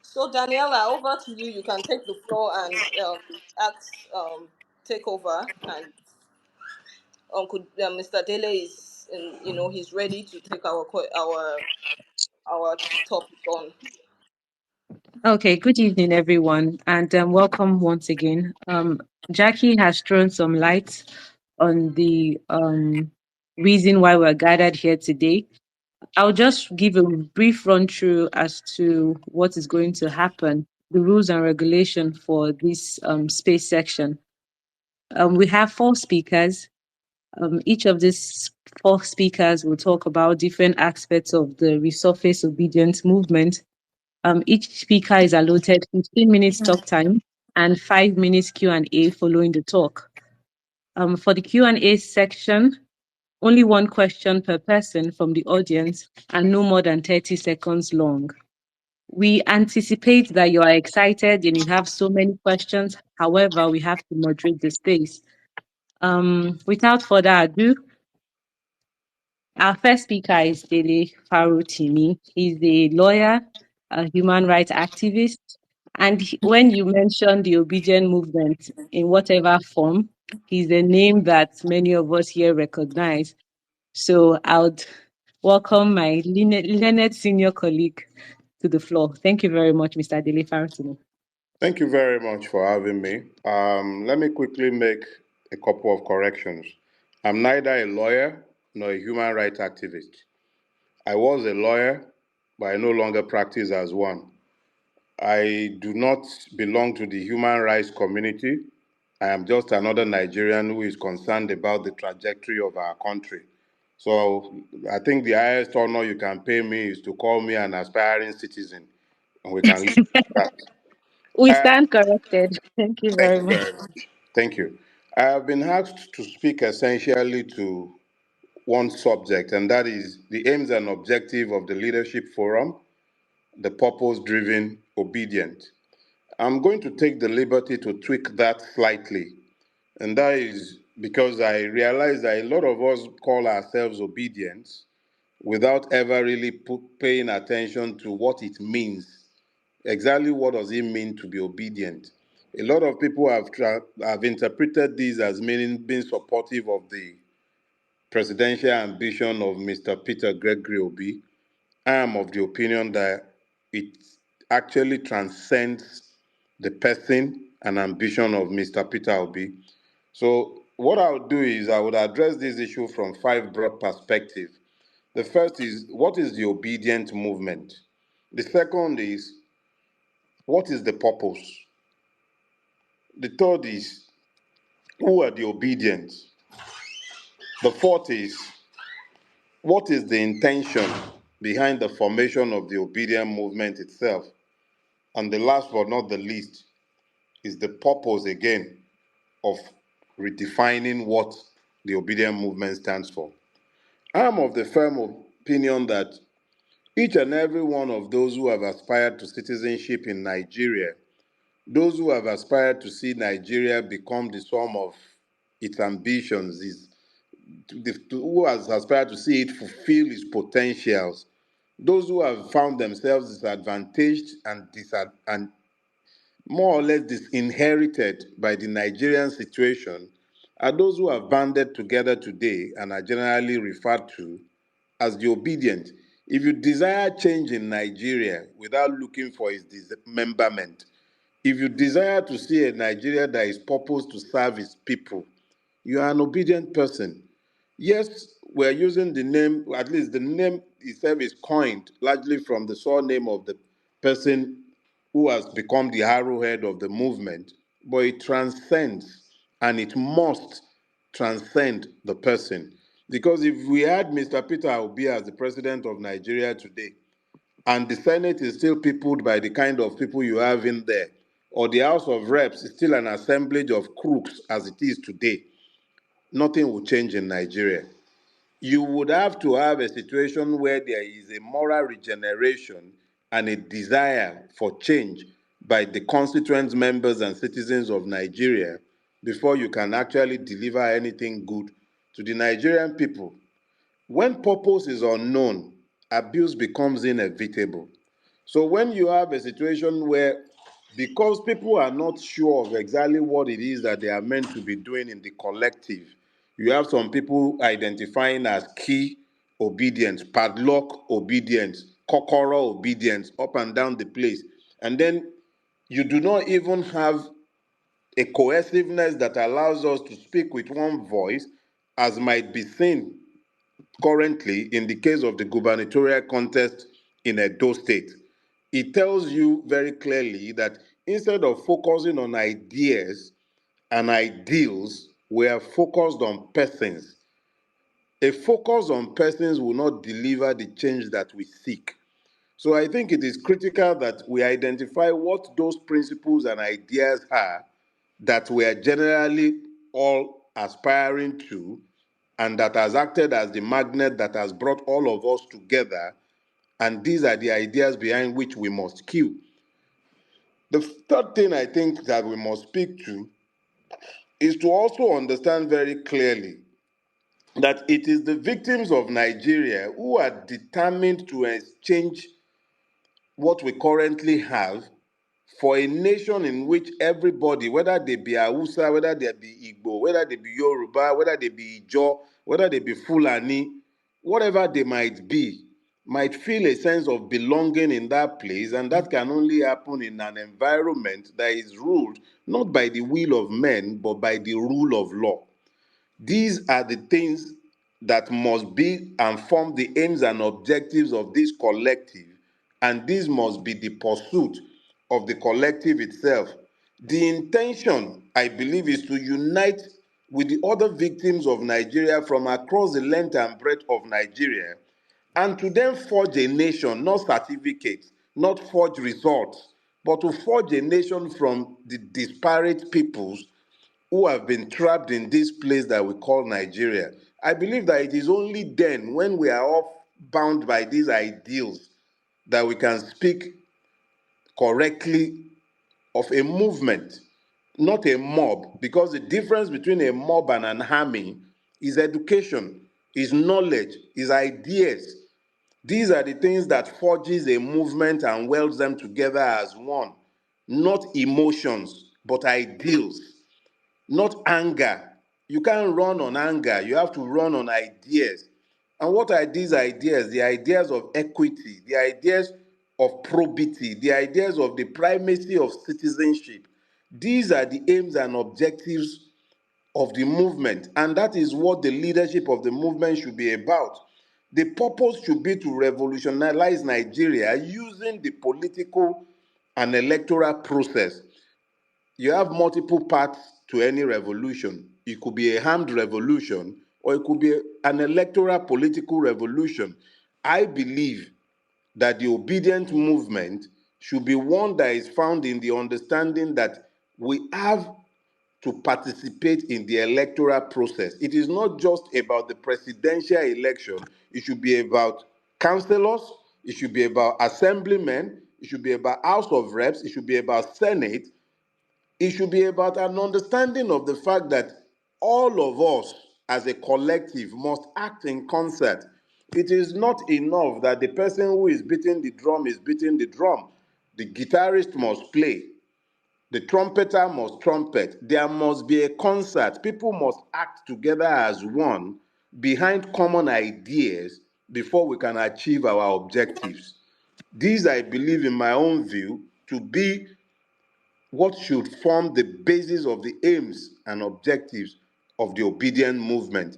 So Daniela, over to you. You can take the floor and take over. And Mr. Dele is, he's ready to take our topic on. Okay, good evening, everyone, and welcome once again. Jackie has thrown some light on the reason why we're gathered here today. I'll just give a brief run through as to what is going to happen, the rules and regulation for this space section. We have 4 speakers. Each of these 4 speakers will talk about different aspects of the resurface obedience movement. Each speaker is allotted 15 minutes talk time and 5 minutes Q&A following the talk. For the Q&A section, only 1 question per person from the audience and no more than 30 seconds long. We anticipate that you are excited and you have so many questions. However, we have to moderate the space. Without further ado, our first speaker is Dele Farotimi. He's a lawyer, a human rights activist, and when you mention the ObiDient movement in whatever form, he's a name that many of us here recognize. So I would welcome my learned senior colleague to the floor. Thank you very much, Mr. Dele Farotimi. Thank you very much for having me. Let me quickly make a couple of corrections. I'm neither a lawyer nor a human rights activist. I was a lawyer, but I no longer practice as one. I do not belong to the human rights community. I am just another Nigerian who is concerned about the trajectory of our country. So I think the highest honor you can pay me is to call me an aspiring citizen, and we can leave it at that. We stand corrected. Thank you Thank very you much. very much. Thank you. I have been asked to speak essentially to one subject, and that is the aims and objective of the Leadership Forum, the purpose-driven ObiDient. I'm going to take the liberty to tweak that slightly, and that is because I realize that a lot of us call ourselves obedient without ever really paying attention to what it means. Exactly what does it mean to be obedient? A lot of people have interpreted this as meaning being supportive of the presidential ambition of Mr. Peter Gregory Obi. I am of the opinion that it actually transcends the person and ambition of Mr. Peter Obi. So what I would do is I would address this issue from 5 broad perspectives. The first is, what is the ObiDient movement? The second is, what is the purpose? The third is, who are the obedient? The fourth is, what is the intention behind the formation of the ObiDient movement itself? And the last but not the least is the purpose again of redefining what the ObiDient movement stands for. I am of the firm opinion that each and every one of those who have aspired to citizenship in Nigeria, those who have aspired to see Nigeria become the sum of its ambitions, who has aspired to see it fulfill its potentials, those who have found themselves disadvantaged and more or less disinherited by the Nigerian situation, are those who have banded together today and are generally referred to as the obedient. If you desire change in Nigeria without looking for its dismemberment, if you desire to see a Nigeria that is purposed to serve its people, you are an obedient person. Yes, we're using the name, at least the name itself is coined largely from the surname of the person who has become the arrowhead of the movement, but it transcends and it must transcend the person. Because if we had Mr. Peter Obi as the president of Nigeria today, and the Senate is still peopled by the kind of people you have in there, or the House of Reps is still an assemblage of crooks as it is today, nothing will change in Nigeria. You would have to have a situation where there is a moral regeneration and a desire for change by the constituent members and citizens of Nigeria before you can actually deliver anything good to the Nigerian people. When purpose is unknown, abuse becomes inevitable. So when you have a situation where, because people are not sure of exactly what it is that they are meant to be doing in the collective, you have some people identifying as key obedience, padlock obedience, kokoro obedience, up and down the place. And then you do not even have a cohesiveness that allows us to speak with one voice, as might be seen currently in the case of the gubernatorial contest in Edo State. It tells you very clearly that instead of focusing on ideas and ideals, we are focused on persons. A focus on persons will not deliver the change that we seek. So I think it is critical that we identify what those principles and ideas are that we are generally all aspiring to, and that has acted as the magnet that has brought all of us together. And these are the ideas behind which we must queue. The third thing I think that we must speak to is to also understand very clearly that it is the victims of Nigeria who are determined to exchange what we currently have for a nation in which everybody, whether they be Hausa, whether they be Igbo, whether they be Yoruba, whether they be Ijo, whether they be Fulani, whatever they might feel a sense of belonging in that place, and that can only happen in an environment that is ruled not by the will of men, but by the rule of law. These are the things that must be and form the aims and objectives of this collective, and this must be the pursuit of the collective itself. The intention, I believe, is to unite with the other victims of Nigeria from across the length and breadth of Nigeria, and to then forge a nation, not certificates, not forge results, but to forge a nation from the disparate peoples who have been trapped in this place that we call Nigeria. I believe that it is only then, when we are all bound by these ideals, that we can speak correctly of a movement, not a mob, because the difference between a mob and an army is education, is knowledge, is ideas. These are the things that forges a movement and welds them together as one, not emotions, but ideals, not anger. You can't run on anger. You have to run on ideas. And what are these ideas? The ideas of equity, the ideas of probity, the ideas of the primacy of citizenship. These are the aims and objectives of the movement, and that is what the leadership of the movement should be about. The purpose should be to revolutionize Nigeria using the political and electoral process. You have multiple paths to any revolution. It could be a armed revolution, or it could be an electoral political revolution. I believe that the ObiDient movement should be one that is found in the understanding that we have to participate in the electoral process. It is not just about the presidential election. It should be about councillors, it should be about assemblymen, it should be about House of Reps, it should be about Senate, it should be about an understanding of the fact that all of us as a collective must act in concert. It is not enough that the person who is beating the drum is beating the drum. The guitarist must play. The trumpeter must trumpet. There must be a concert. People must act together as one behind common ideas before we can achieve our objectives. These, I believe, in my own view, to be what should form the basis of the aims and objectives of the ObiDient movement.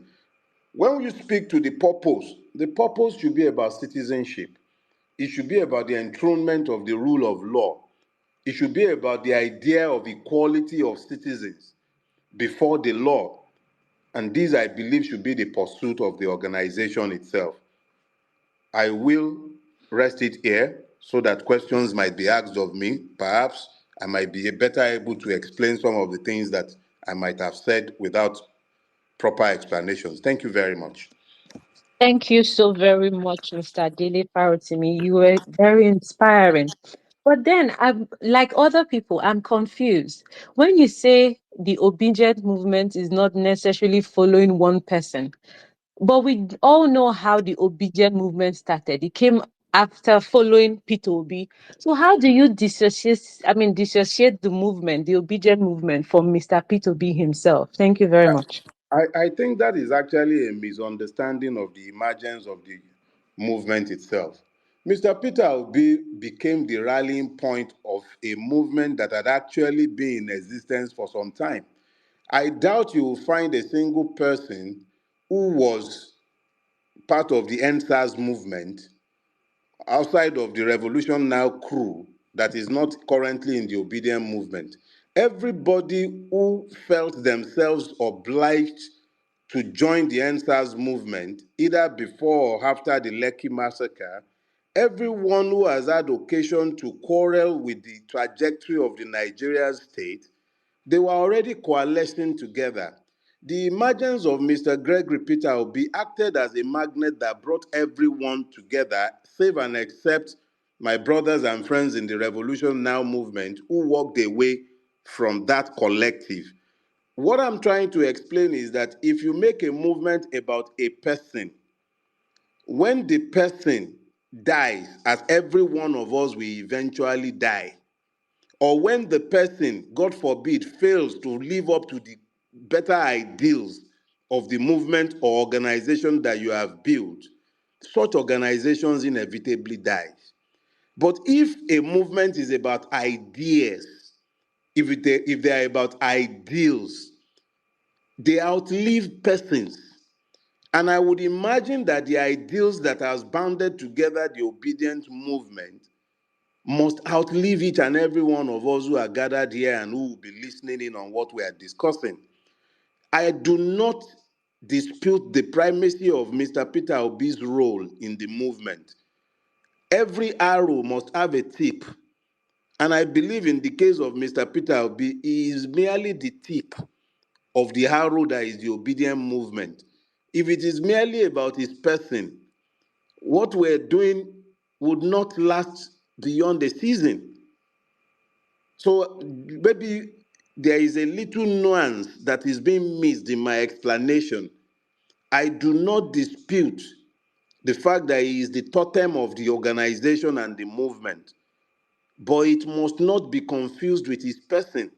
When you speak to the purpose should be about citizenship. It should be about the enthronement of the rule of law. It should be about the idea of equality of citizens before the law. And these, I believe, should be the pursuit of the organization itself. I will rest it here so that questions might be asked of me. Perhaps I might be better able to explain some of the things that I might have said without proper explanations. Thank you very much. Thank you so very much, Mr. Dele Farotimi. You were very inspiring. But then, I'm like other people, I'm confused. When you say the obedient movement is not necessarily following one person, but we all know how the obedient movement started. It came after following Peter Obi. So how do you dissociate the movement, the obedient movement, from Mr. Peter Obi himself? Thank you very much. I think that is actually a misunderstanding of the emergence of the movement itself. Mr. Peter Obi became the rallying point of a movement that had actually been in existence for some time. I doubt you will find a single person who was part of the NSAS movement outside of the Revolution Now crew that is not currently in the obedient movement. Everybody who felt themselves obliged to join the NSAS movement, either before or after the Lekki massacre, everyone who has had occasion to quarrel with the trajectory of the Nigerian state, they were already coalescing together. The emergence of Mr. Gregory Peter Obi acted as a magnet that brought everyone together, save and except my brothers and friends in the Revolution Now movement who walked away from that collective. What I'm trying to explain is that if you make a movement about a person, when the person dies, as every one of us will eventually die, or when the person, God forbid, fails to live up to the better ideals of the movement or organization that you have built, such organizations inevitably die. But if a movement is about ideas, if they are about ideals, they outlive persons. And I would imagine that the ideals that has bounded together the obedient movement must outlive each and every one of us who are gathered here and who will be listening in on what we are discussing. I do not dispute the primacy of Mr. Peter Obi's role in the movement. Every arrow must have a tip. And I believe in the case of Mr. Peter Obi, he is merely the tip of the arrow that is the obedient movement. If it is merely about his person, what we're doing would not last beyond the season. So maybe there is a little nuance that is being missed in my explanation. I do not dispute the fact that he is the totem of the organization and the movement, but it must not be confused with his person.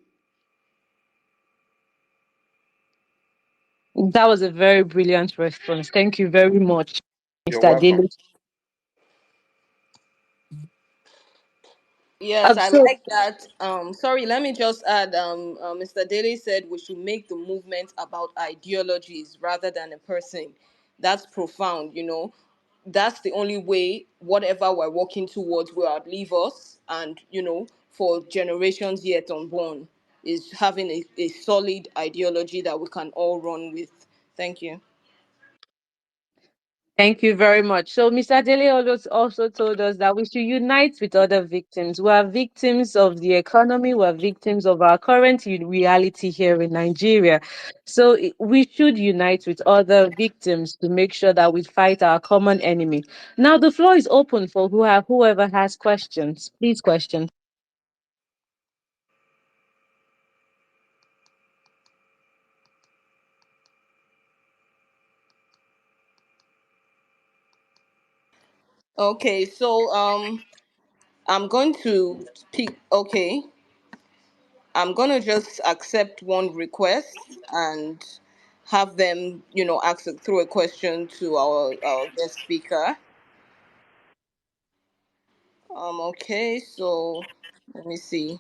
That was a very brilliant response. Thank you very much, You're Mr. welcome. Dele. Yes, I So like that. Sorry, let me just add. Mr. Daly said we should make the movement about ideologies rather than a person. That's profound. That's the only way. Whatever we're working towards will outlive us, and for generations yet unborn, is having a solid ideology that we can all run with. Thank you. thank you very much. So Mr. Dele also told us that we should unite with other victims. We are victims of the economy. We are victims of our current reality here in Nigeria. So we should unite with other victims to make sure that we fight our common enemy. Now the floor is open for whoever has questions. Please question. Okay, so I'm going to pick. Okay, I'm gonna just accept one request and have them, ask through a question to our guest speaker. Okay, so let me see.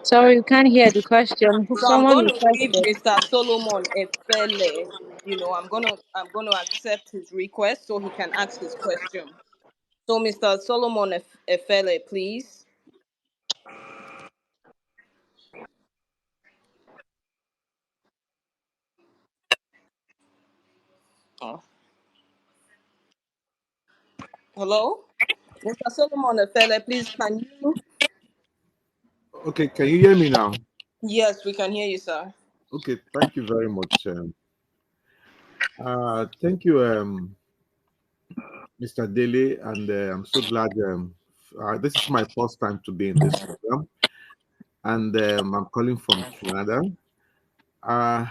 Sorry, you can't hear the question. So I'm Someone gonna give requested. Mr. Solomon Efele. I'm gonna accept his request so he can ask his question. So Mr. Solomon Efele, please. Oh, hello. Mr. Solomon Efele, please can you? Okay, can you hear me now? Yes, we can hear you, sir. Okay, thank you very much. Thank you, Mr. Dele, and I'm so glad. This is my first time to be in this program, and I'm calling from Canada. Uh,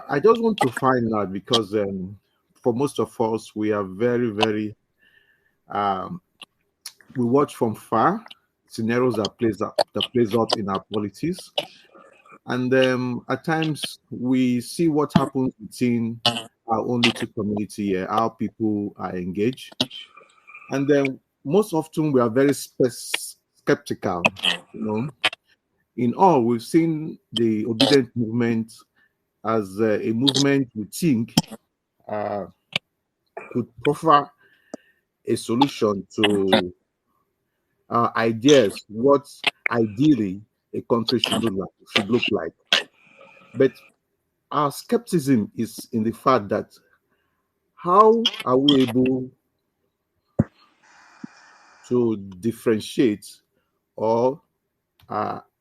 I just want to find out because for most of us, we are very, very. Um, we watch from far scenarios that plays out in our politics, and at times we see what happens within our own little community here, how people are engaged, and then most often we are very skeptical. You know, in all, we've seen the obedient movement as a movement we think uh, could proffer a solution to ideas, what ideally a country should look like. But our skepticism is in the fact that how are we able to differentiate or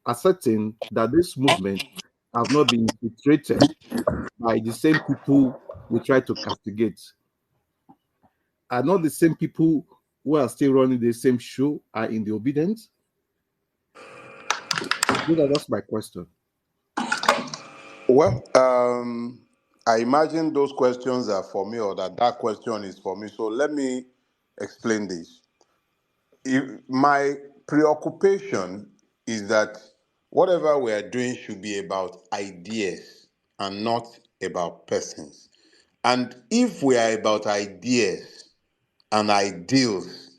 ascertain that this movement have not been infiltrated by the same people we try to castigate, are not the same people who are still running the same show are in the obedience? That's my question. Well, I imagine those questions are for me, or that question is for me. So let me explain this. My preoccupation is that whatever we are doing should be about ideas and not about persons. And if we are about ideas and ideals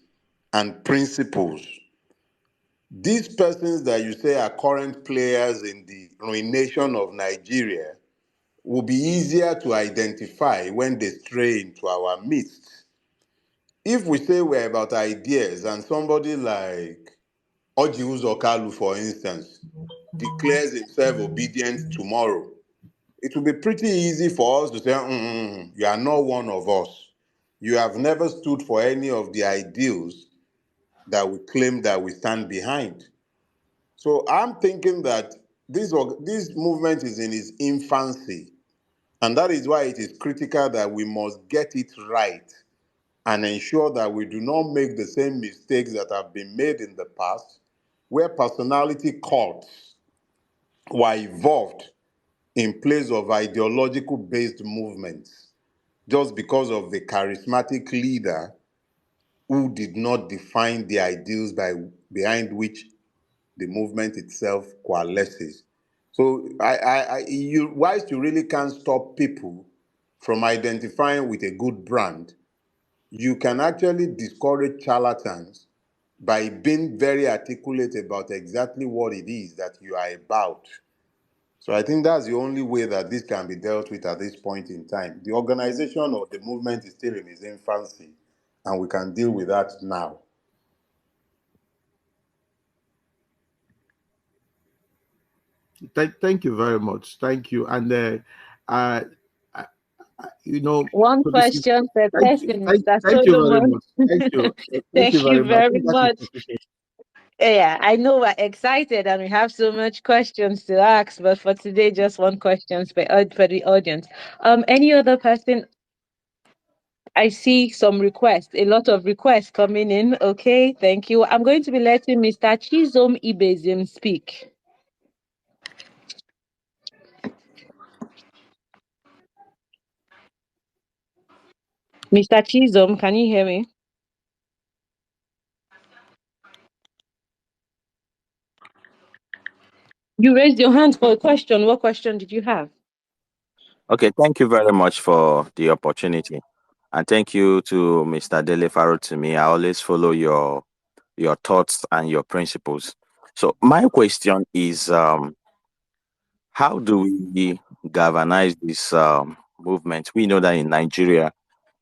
and principles, these persons that you say are current players in the ruination of Nigeria will be easier to identify when they stray into our midst. If we say we're about ideas and somebody like Oji Uzokalu, for instance, declares himself obedient tomorrow, it will be pretty easy for us to say, you are not one of us. You have never stood for any of the ideals that we claim that we stand behind. So I'm thinking that this movement is in its infancy, and that is why it is critical that we must get it right and ensure that we do not make the same mistakes that have been made in the past, where personality cults were evolved in place of ideological based movements just because of the charismatic leader who did not define the ideals behind which the movement itself coalesces. So whilst you really can't stop people from identifying with a good brand, you can actually discourage charlatans by being very articulate about exactly what it is that you are about. So I think that's the only way that this can be dealt with at this point in time. The organization or the movement is still in its infancy, and we can deal with that now. Thank you very much. Thank you. And uh, uh, you know, One so this is question per thank you, person, Mr. thank you very Solomon. much. Thank you. Thank you Thank very you much. I very think that is much. sufficient. Yeah, I know we're excited and we have so much questions to ask, but for today, just one question for the audience. Any other person? I see some requests, a lot of requests coming in. Okay, thank you. I'm going to be letting Mr. Chizom Ibezim speak. Mr. Chizom, can you hear me? You raised your hand for a question. What question did you have? Okay, thank you very much for the opportunity. And thank you to Mr. Dele Farotimi. I always follow your thoughts and your principles. So my question is how do we galvanize this movement? We know that in Nigeria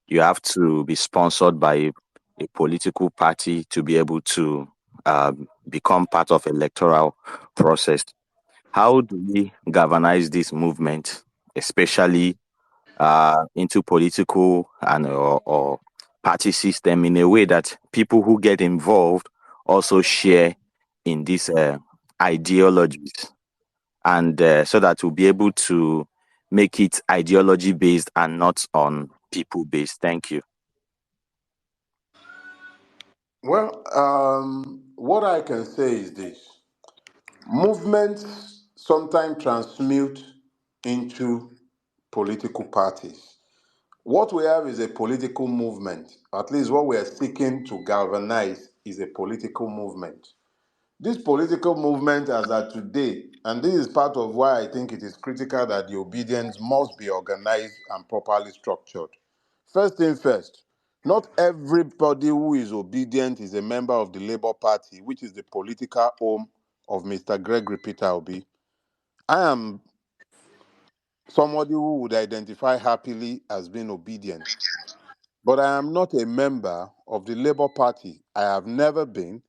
you have to be sponsored by a political party to be able to become part of electoral process. How do we galvanize this movement, especially into political and or party system in a way that people who get involved also share in these ideologies, and so that we'll be able to make it ideology based and not on people based. Thank you. Well, what I can say is this: movements sometimes transmute into political parties. What we have is a political movement. At least what we are seeking to galvanize is a political movement. This political movement, as at today, and this is part of why I think it is critical that the obedience must be organized and properly structured. First thing first, not everybody who is obedient is a member of the Labour Party, which is the political home of Mr. Gregory Peter Obi. I am somebody who would identify happily as being obedient, but I am not a member of the Labour Party. I have never been,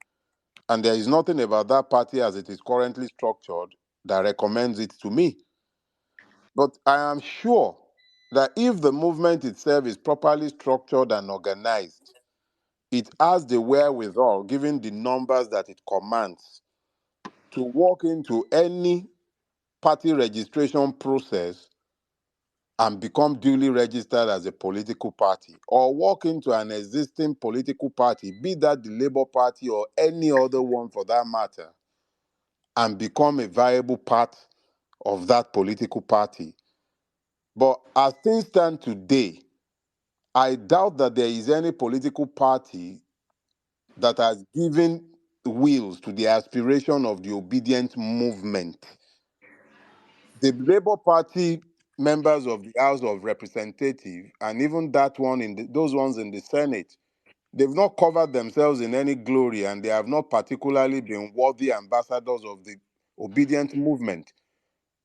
and there is nothing about that party as it is currently structured that recommends it to me. But I am sure that if the movement itself is properly structured and organized, it has the wherewithal, given the numbers that it commands, to walk into any party registration process and become duly registered as a political party, or walk into an existing political party, be that the Labour Party or any other one for that matter, and become a viable part of that political party. But as things stand today, I doubt that there is any political party that has given wheels to the aspiration of the obedient movement. The Labour Party members of the House of Representatives, and even that one those ones in the Senate, they've not covered themselves in any glory, and they have not particularly been worthy ambassadors of the obedient movement.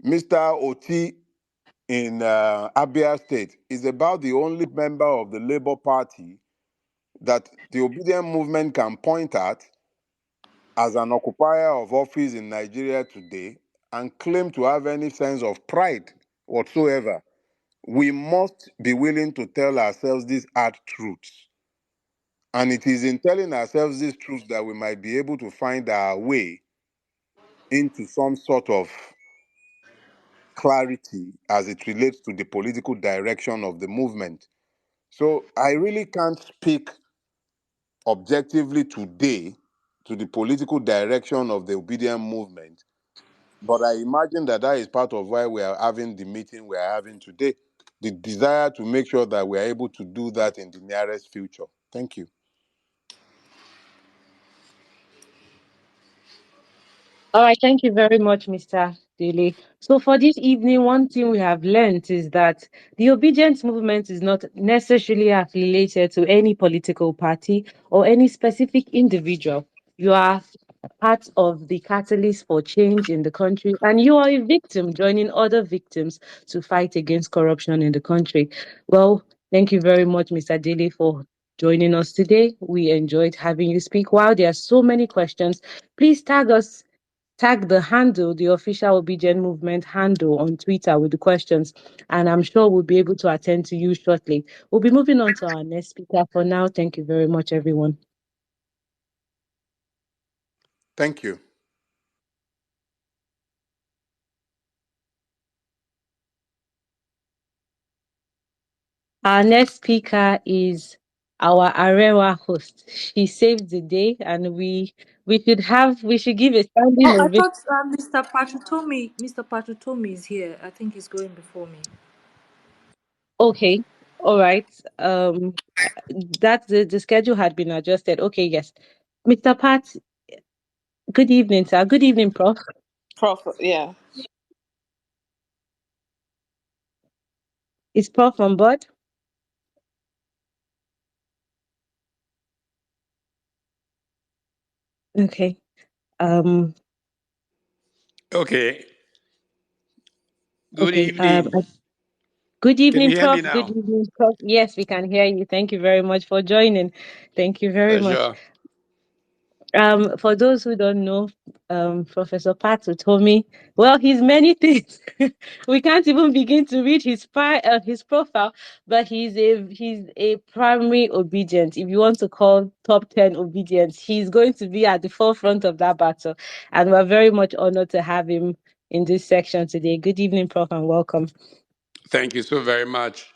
Mr. Oti in Abia State is about the only member of the Labour Party that the obedient movement can point at as an occupier of office in Nigeria today and claim to have any sense of pride whatsoever. We must be willing to tell ourselves these hard truths. And it is in telling ourselves these truths that we might be able to find our way into some sort of clarity as it relates to the political direction of the movement. So I really can't speak objectively today to the political direction of the obedient movement, but I imagine that that is part of why we are having the meeting we are having today. The desire to make sure that we are able to do that in the nearest future. Thank you. All right, thank you very much, Mr. Dele. So for this evening, one thing we have learned is that the obedience movement is not necessarily affiliated to any political party or any specific individual. You are part of the catalyst for change in the country, and you are a victim joining other victims to fight against corruption in the country. Well, thank you very much, Mr. Dele, for joining us today. We enjoyed having you speak. While there are so many questions, please tag the handle, the official Obedient Movement handle on Twitter with the questions, and I'm sure we'll be able to attend to you shortly. We'll be moving on to our next speaker. For now, thank you very much, everyone. Thank you. Our next speaker is our Arewa host. She saved the day, and we should give a standing Oh, I ovation. thought Mr. Patutomi is here. I think he's going before me. Okay, all right. That the schedule had been adjusted. Okay, yes. Mr. Pat, good evening, sir. Good evening, Prof. Prof, yeah. Is Prof on board? Okay. Um, Okay. Good okay. evening. Good Can you evening, hear me Prof. Good now? evening, Prof. Yes, we can hear you. Thank you very much for joining. Thank you very much. Pleasure. For those who don't know, Professor Pat Utomi. Well, he's many things. We can't even begin to read his profile, but he's a primary obedient. If you want to call top 10 obedience, he's going to be at the forefront of that battle. And we're very much honored to have him in this section today. Good evening, Prof, and welcome. Thank you so very much.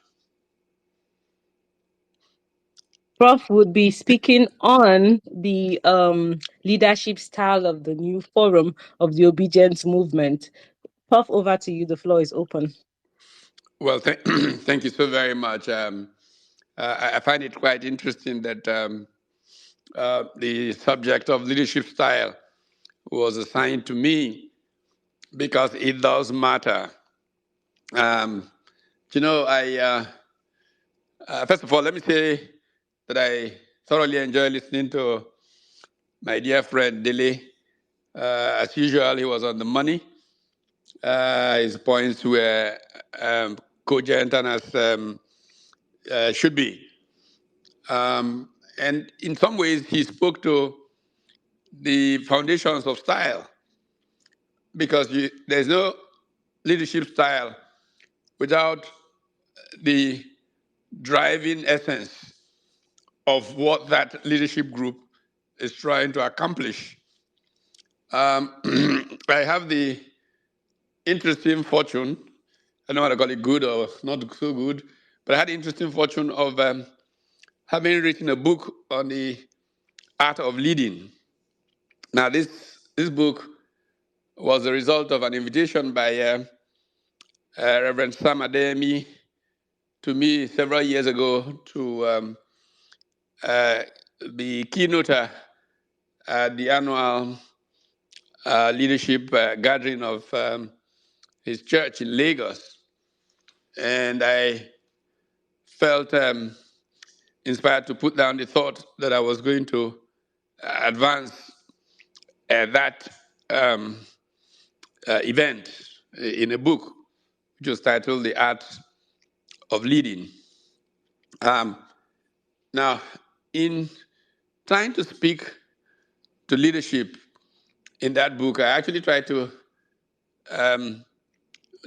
Prof would be speaking on the leadership style of the new forum of the obedience movement. Prof, over to you. The floor is open. Well, thank you so very much. I find it quite interesting that the subject of leadership style was assigned to me because it does matter. Um, first of all, let me say that I thoroughly enjoy listening to my dear friend Dele. As usual, he was on the money. His points were cogent and as should be. And in some ways, he spoke to the foundations of style because there's no leadership style without the driving essence of what that leadership group is trying to accomplish. I have the interesting fortune, I don't want to call it good or not so good, but I had the interesting fortune of having written a book on the art of leading. Now, this book was the result of an invitation by Reverend Sam Adeyemi to me several years ago to be keynoter at the annual leadership gathering of his church in Lagos. And I felt inspired to put down the thought that I was going to advance that um, event in a book, which was titled The Art of Leading. Um, Now, in trying to speak to leadership in that book, I actually tried to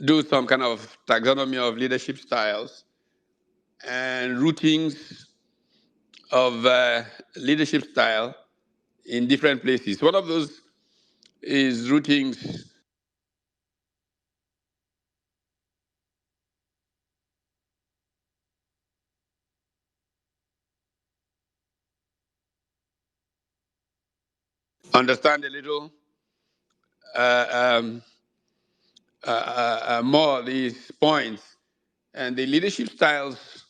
do some kind of taxonomy of leadership styles and routings of leadership style in different places. One of those is routings. Understand a little uh, more these points and the leadership styles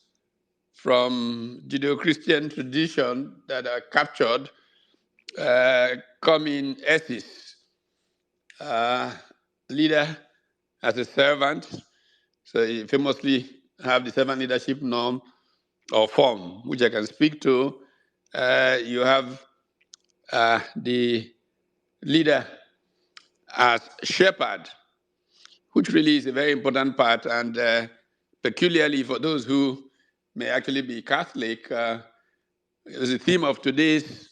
from Judeo-Christian tradition that are captured come in S's. Leader as a servant. So you famously have the servant leadership norm or form, which I can speak to. You have the leader as shepherd, which really is a very important part, and peculiarly for those who may actually be Catholic, is the theme of today's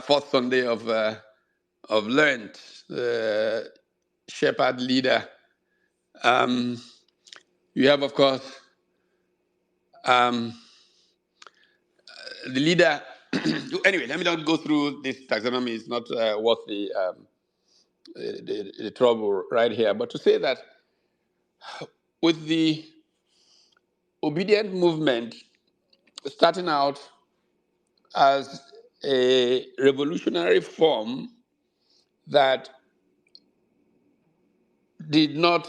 fourth Sunday of Lent, shepherd leader. You have, of course, the leader. Anyway, let me not go through this taxonomy. It's not worth the trouble right here. But to say that with the obedient movement starting out as a revolutionary form that did not,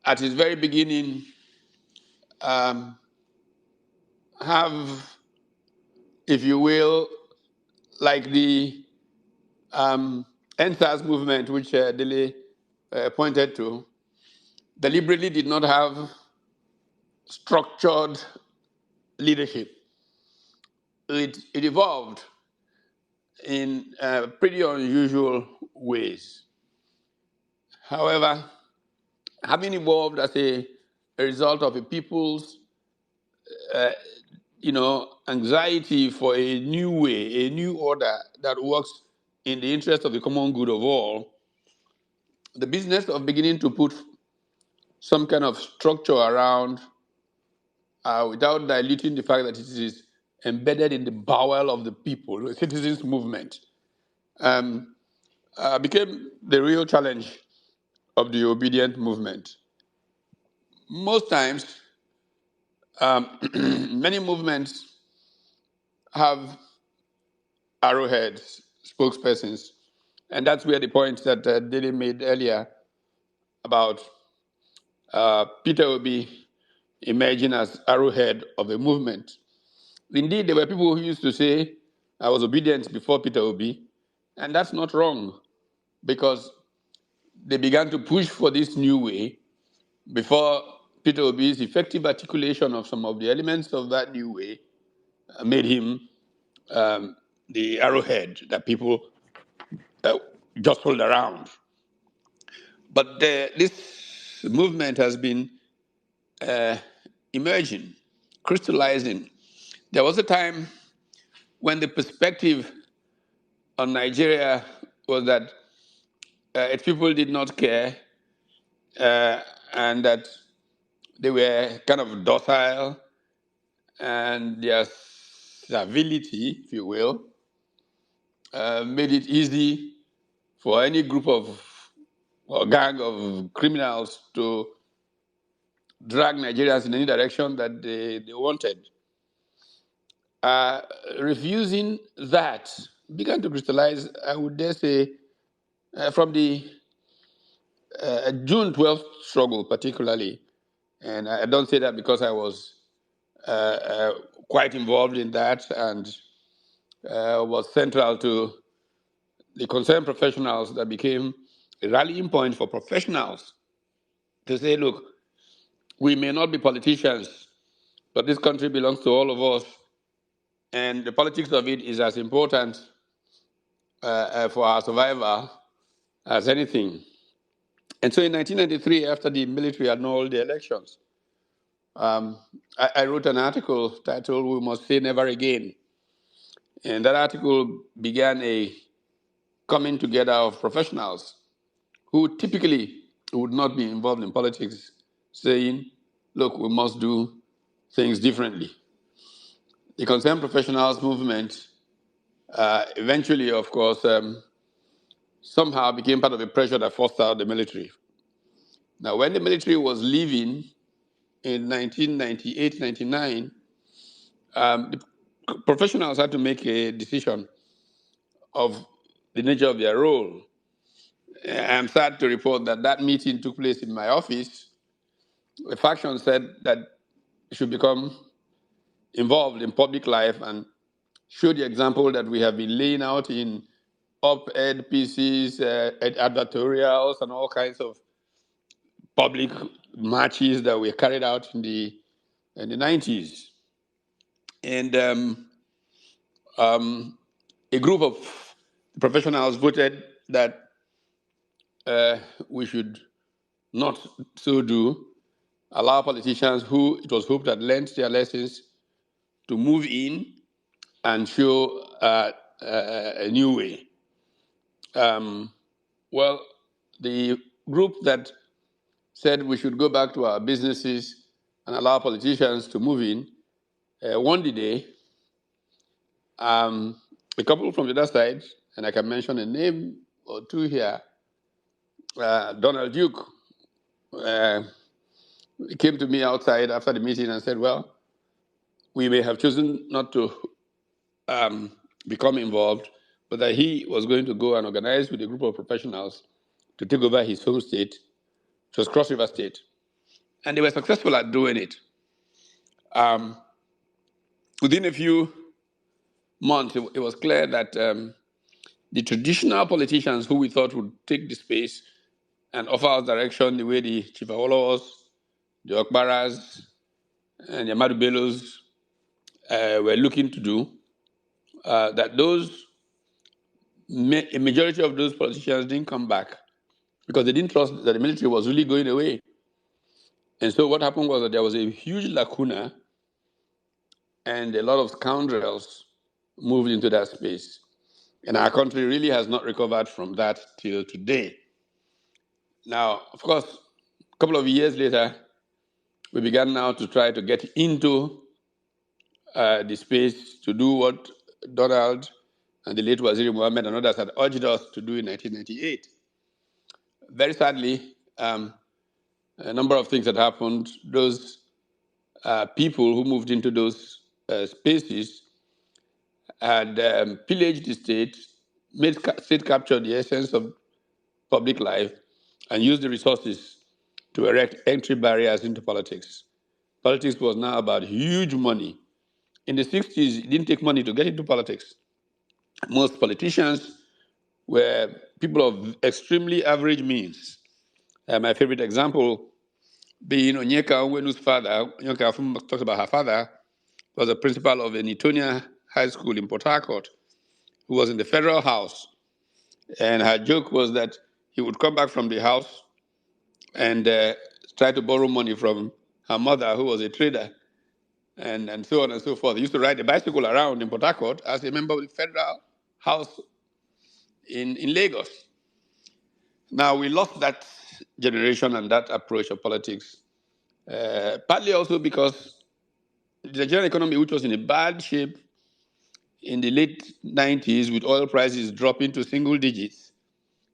at its very beginning, have, if you will, like the NSAS movement, which Dele pointed to, deliberately did not have structured leadership. It evolved in pretty unusual ways. However, having evolved as a result of a people's, anxiety for a new way, a new order that works in the interest of the common good of all, the business of beginning to put some kind of structure around without diluting the fact that it is embedded in the bowel of the people, the citizens' movement, became the real challenge of the ObiDient movement. Most times, many movements have arrowheads, spokespersons, and that's where the point that Dele made earlier about Peter Obi emerging as arrowhead of a movement. Indeed, there were people who used to say, I was obedient before Peter Obi, and that's not wrong because they began to push for this new way before Peter Obi's effective articulation of some of the elements of that new way made him the arrowhead that people jostled around. But this movement has been emerging, crystallizing. There was a time when the perspective on Nigeria was that its people did not care and that they were kind of docile and their civility, if you will, made it easy for any group of or gang of criminals to drag Nigerians in any direction that they wanted. Refusing that began to crystallize, I would dare say, from the June 12th struggle, particularly. And I don't say that because I was quite involved in that and was central to the concerned professionals that became a rallying point for professionals to say, look, we may not be politicians, but this country belongs to all of us, and the politics of it is as important for our survival as anything. And so in 1993, after the military annulled the elections, I wrote an article titled We Must Say Never Again. And that article began a coming together of professionals who typically would not be involved in politics, saying, look, we must do things differently. The concerned professionals movement eventually, of course, somehow became part of a pressure that forced out the military. Now, when the military was leaving in 1998, 99, the professionals had to make a decision of the nature of their role. I'm sad to report that that meeting took place in my office. The faction said that it should become involved in public life and show the example that we have been laying out in op-ed pieces, advertorials, and all kinds of public marches that were carried out in the 90s. And a group of professionals voted that we should not so do, allow politicians who it was hoped had learned their lessons to move in and show a new way. Well, the group that said we should go back to our businesses and allow politicians to move in won the day. A couple from the other side, and I can mention a name or two here, Donald Duke, came to me outside after the meeting and said, well, we may have chosen not to become involved, but that he was going to go and organize with a group of professionals to take over his home state, which was Cross River State. And they were successful at doing it. Within a few months, it was clear that the traditional politicians who we thought would take the space and offer us direction the way the Chifawolos, the Okbaras, and the Amadu Bellos were looking to do, that a majority of those politicians didn't come back because they didn't trust that the military was really going away. And so what happened was that there was a huge lacuna and a lot of scoundrels moved into that space. And our country really has not recovered from that till today. Now, of course, a couple of years later, we began now to try to get into the space to do what Donald and the late Waziri Mohammed and others had urged us to do in 1998. Very sadly, a number of things had happened. Those people who moved into those spaces had pillaged the state, made state capture the essence of public life, and used the resources to erect entry barriers into politics. Politics was now about huge money. In the 60s, it didn't take money to get into politics. Most politicians were people of extremely average means. My favorite example being Onyeka Onwenu's father. Onyeka talks about her father, was a principal of an Etonia high school in Port Harcourt, who was in the federal house. And her joke was that he would come back from the house and try to borrow money from her mother, who was a trader, and so on and so forth. He used to ride a bicycle around in Port Harcourt as a member of the federal house in Lagos. Now, we lost that generation and that approach of politics, partly also because the Nigerian economy, which was in a bad shape in the late 90s with oil prices dropping to single digits,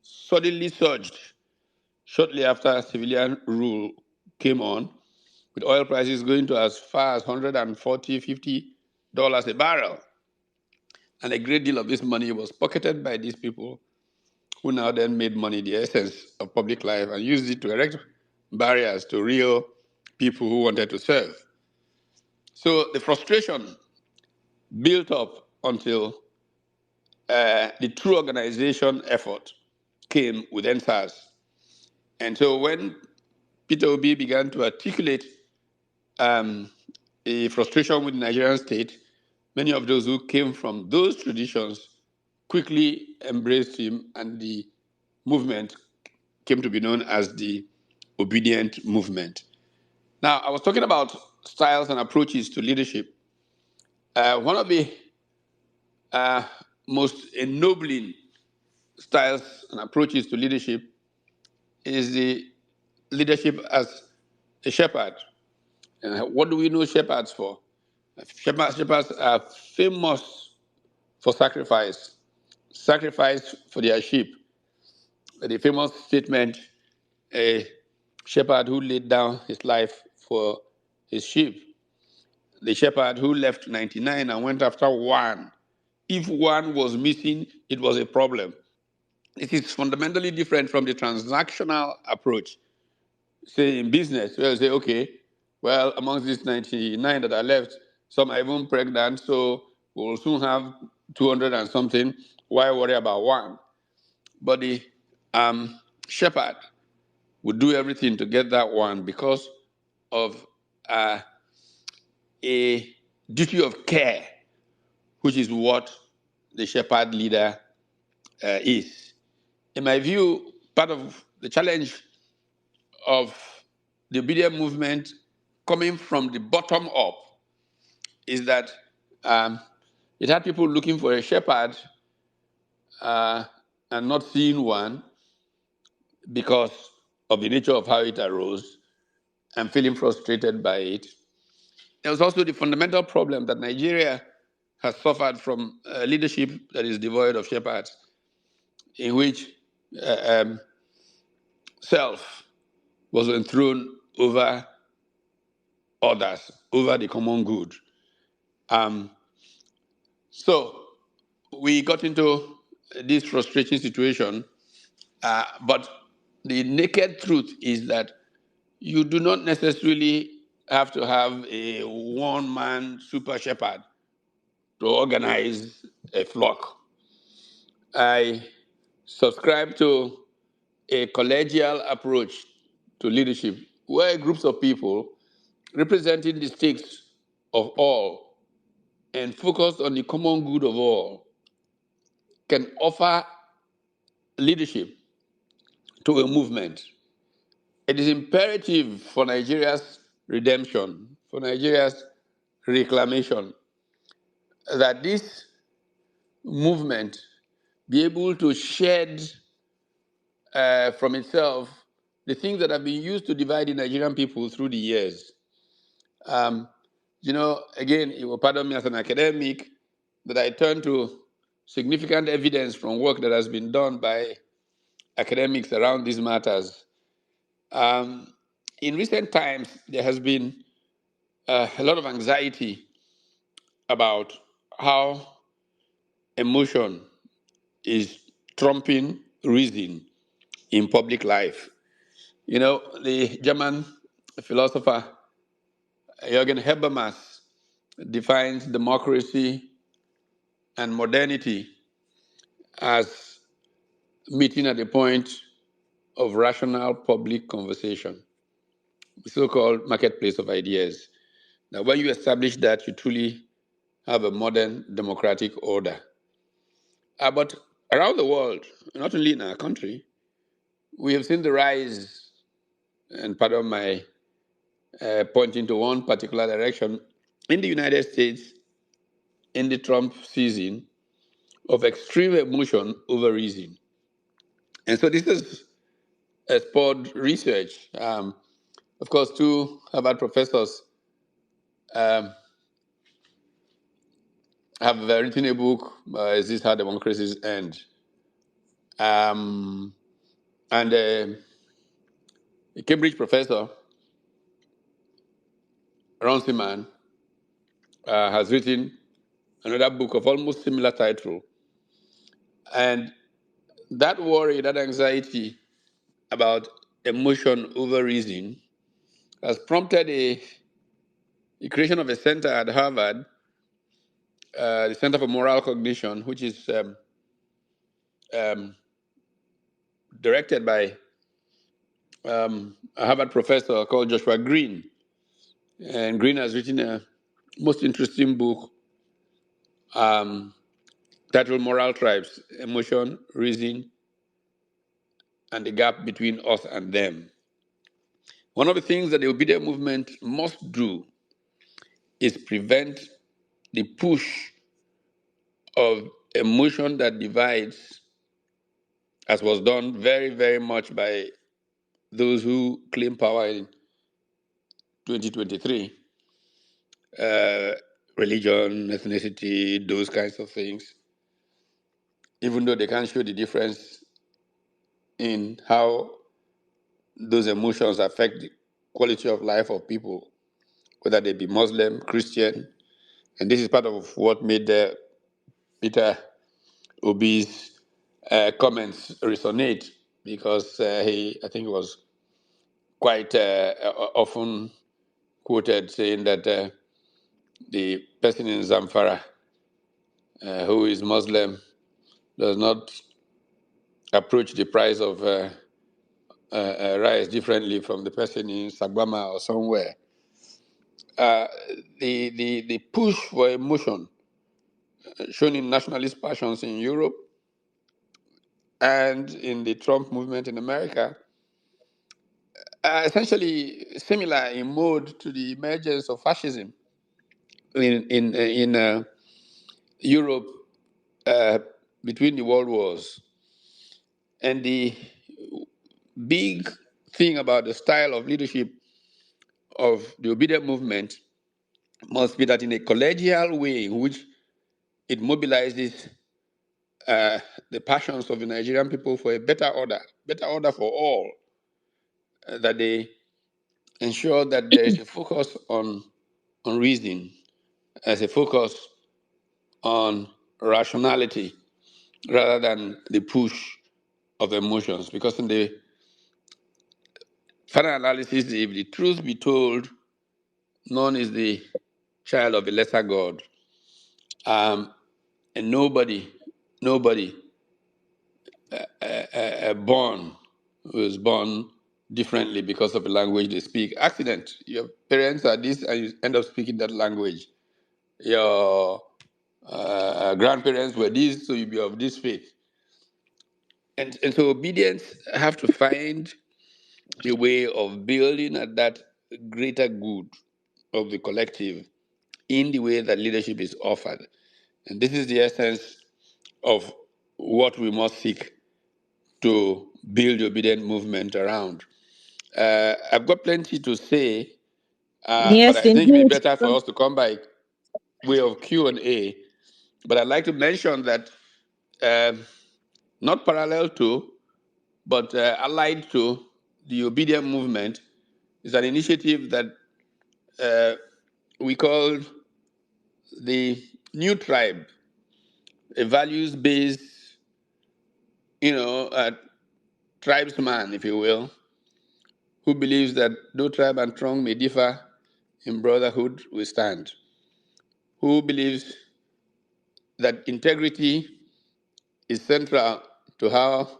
suddenly surged shortly after civilian rule came on, with oil prices going to as far as $140, $50 a barrel. And a great deal of this money was pocketed by these people who now then made money the essence of public life and used it to erect barriers to real people who wanted to serve. So the frustration built up until the true organization effort came with NSAS. And so when Peter Obi began to articulate a frustration with the Nigerian state, many of those who came from those traditions quickly embraced him, and the movement came to be known as the ObiDient movement. Now, I was talking about styles and approaches to leadership. One of the most ennobling styles and approaches to leadership is the leadership as a shepherd. And what do we know shepherds for? Shepherds are famous for sacrifice, sacrifice for their sheep. The famous statement, a shepherd who laid down his life for his sheep. The shepherd who left 99 and went after one. If one was missing, it was a problem. It is fundamentally different from the transactional approach. Say in business, where you say, okay, well, amongst these 99 that are left, some are even pregnant, so we'll soon have 200 and something. Why worry about one? But the shepherd would do everything to get that one because of a duty of care, which is what the shepherd leader is. In my view, part of the challenge of the obedient movement coming from the bottom up is that um, it had people looking for a shepherd and not seeing one because of the nature of how it arose and feeling frustrated by it. There was also the fundamental problem that Nigeria has suffered from leadership that is devoid of shepherds, in which self was enthroned over others, over the common good. So we got into this frustrating situation, but the naked truth is that you do not necessarily have to have a one-man super shepherd to organize a flock. I subscribe to a collegial approach to leadership where groups of people representing the stakes of all and focused on the common good of all can offer leadership to a movement. It is imperative for Nigeria's redemption, for Nigeria's reclamation, that this movement be able to shed from itself the things that have been used to divide the Nigerian people through the years. Um, again, it will pardon me as an academic that I turn to significant evidence from work that has been done by academics around these matters. In recent times, there has been a lot of anxiety about how emotion is trumping reason in public life. The German philosopher Jürgen Habermas defines democracy and modernity as meeting at the point of rational public conversation, the so-called marketplace of ideas. Now, when you establish that, you truly have a modern democratic order. But around the world, not only in our country, we have seen the rise, and pardon my pointing to one particular direction, in the United States, in the Trump season, of extreme emotion over reason. And so this has spurred research. Of course, two Harvard professors um, have written a book, Is This How Democracies End? And a Cambridge professor, Ronsiman, has written another book of almost similar title. And that worry, that anxiety about emotion over reason has prompted the creation of a center at Harvard, the Center for Moral Cognition, which is um, directed by a Harvard professor called Joshua Green. And Green has written a most interesting book titled Moral Tribes, Emotion, Reason, and the Gap Between Us and Them. One of the things that the obedient movement must do is prevent the push of emotion that divides, as was done very, very much by those who claim power in 2023, religion, ethnicity, those kinds of things, even though they can't show the difference in how those emotions affect the quality of life of people, whether they be Muslim, Christian. And this is part of what made Peter Obi's comments resonate, because I think he was quite often quoted saying that the person in Zamfara who is Muslim does not approach the price of rice differently from the person in Sagbama or somewhere. Uh, the push for emotion shown in nationalist passions in Europe and in the Trump movement in America are essentially similar in mode to the emergence of fascism in Europe uh, between the world wars. And the big thing about the style of leadership of the obedient movement must be that in a collegial way in which it mobilizes the passions of the Nigerian people for a better order for all, that they ensure that there is a focus on reason, as a focus on rationality rather than the push of emotions. Because in the final analysis, if the truth be told, none is the child of a lesser God. And nobody born was born differently because of the language they speak. Accident. Your parents are this, and you end up speaking that language. Your grandparents were this, so you be of this faith. And so obedience have to find a way of building at that greater good of the collective in the way that leadership is offered. And this is the essence of what we must seek to build the obedient movement around. I've got plenty to say, but Yes, I think it'd be indeed. better for us to come by way of Q&A. But I'd like to mention that um, not parallel to, but allied to the obedient movement is an initiative that uh, we call the New Tribe, a values-based, tribesman, if you will, who believes that though tribe and tongue may differ, in brotherhood we stand, who believes that integrity is central to how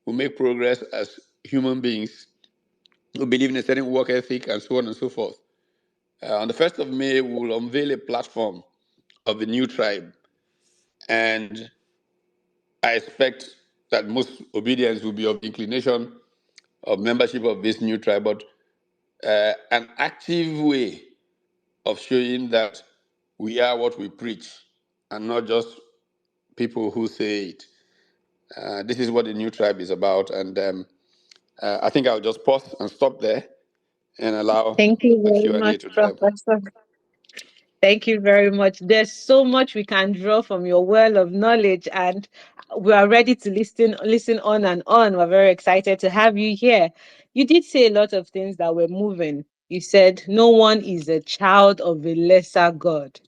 we make progress as human beings, who believe in a certain work ethic and so on and so forth. On the 1st of May, we will unveil a platform of the new tribe, and I expect that most obedience will be of inclination of membership of this new tribe, but an active way of showing that we are what we preach and not just people who say it. This is what the new tribe is about, and I think I'll just pause and stop there and allow Thank you a very Q&A much, to develop. Professor. Thank you very much. There's so much we can draw from your well of knowledge, and we are ready to listen on and on. We're very excited to have you here. You did say a lot of things that were moving. You said no one is a child of a lesser God.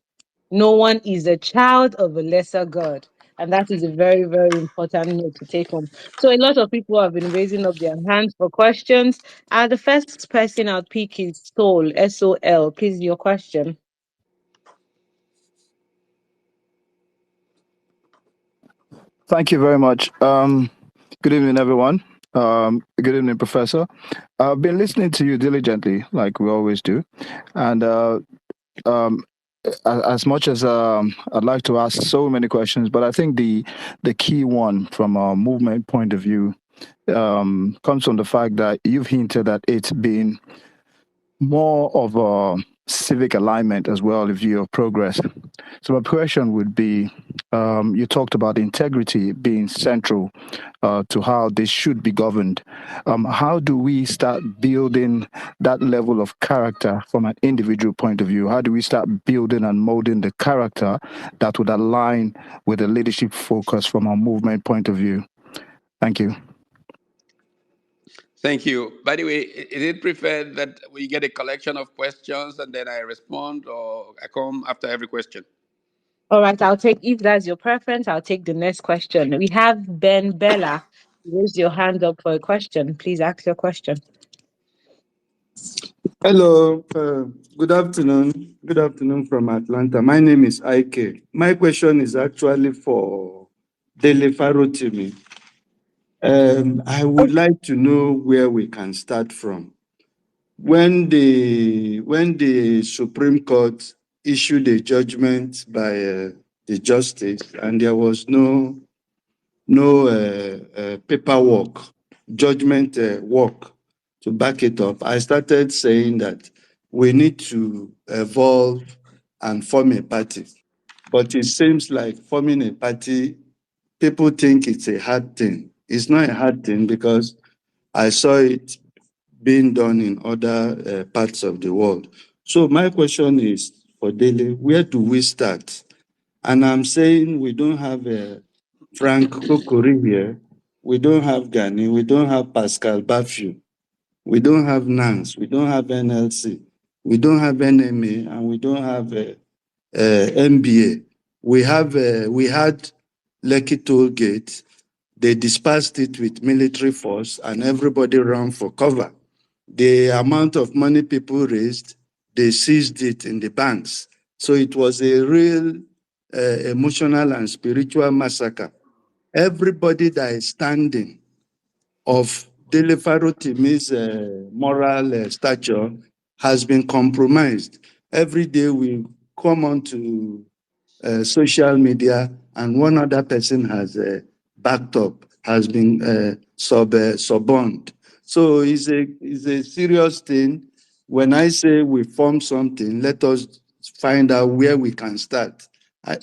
No one is a child of a lesser God. And that is a very, very important note to take home. So a lot of people have been raising up their hands for questions. And the first person I'll pick is Soul, S-O-L. Please, your question. Thank you very much. Good evening, everyone. Good evening, Professor. I've been listening to you diligently, like we always do. And um, as much as I'd like to ask so many questions, but I think the key one from a movement point of view comes from the fact that you've hinted at it being more of a civic alignment as well, a view of progress. So my question would be, you talked about integrity being central to how this should be governed. How do we start building that level of character from an individual point of view? How do we start building and molding the character that would align with the leadership focus from a movement point of view? Thank you. Thank you. By the way, is it preferred that we get a collection of questions and then I respond, or I come after every question? All right, I'll take, if that's your preference, I'll take the next question. We have Ben Bella. Raise your hand up for a question. Please ask your question. Hello, good afternoon. Good afternoon from Atlanta. My name is Ike. My question is actually for Dele Farotimi. I would like to know where we can start from. When the Supreme Court issued a judgment by the justice, and there was no paperwork, judgment work to back it up, I started saying that we need to evolve and form a party. But it seems like forming a party, people think it's a hard thing. It's not a hard thing because I saw it being done in other parts of the world. So my question is for Dele, where do we start? And I'm saying we don't have Frank Kokori here. We don't have Gani. We don't have Pascal Baffiou. We don't have NANS. We don't have NLC. We don't have NMA, and we don't have MBA. We had Lekki Toll Gate. They dispersed it with military force, and everybody ran for cover. The amount of money people raised, they seized it in the banks. So it was a real emotional and spiritual massacre. Everybody that is standing of Dele Farotimi's moral stature has been compromised. Every day we come on to social media and one other person has backed up, has been suborned. So it's a serious thing. When I say we form something, let us find out where we can start.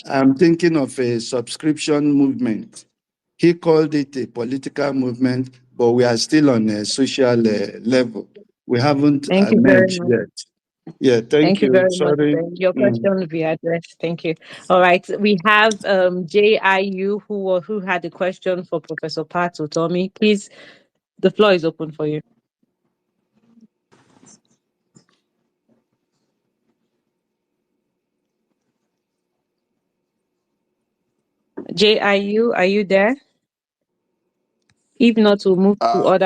I'm thinking of a subscription movement He called it a political movement, but we are still on a social level. We haven't Thank you very merged much. yet. Yeah, thank Thank you you. very much. Sorry. Your question will be addressed. Thank you. All right. We have JIU who had a question for Professor Pat Utomi. Please, the floor is open for you. JIU, are you there? If not, we'll move to Uh,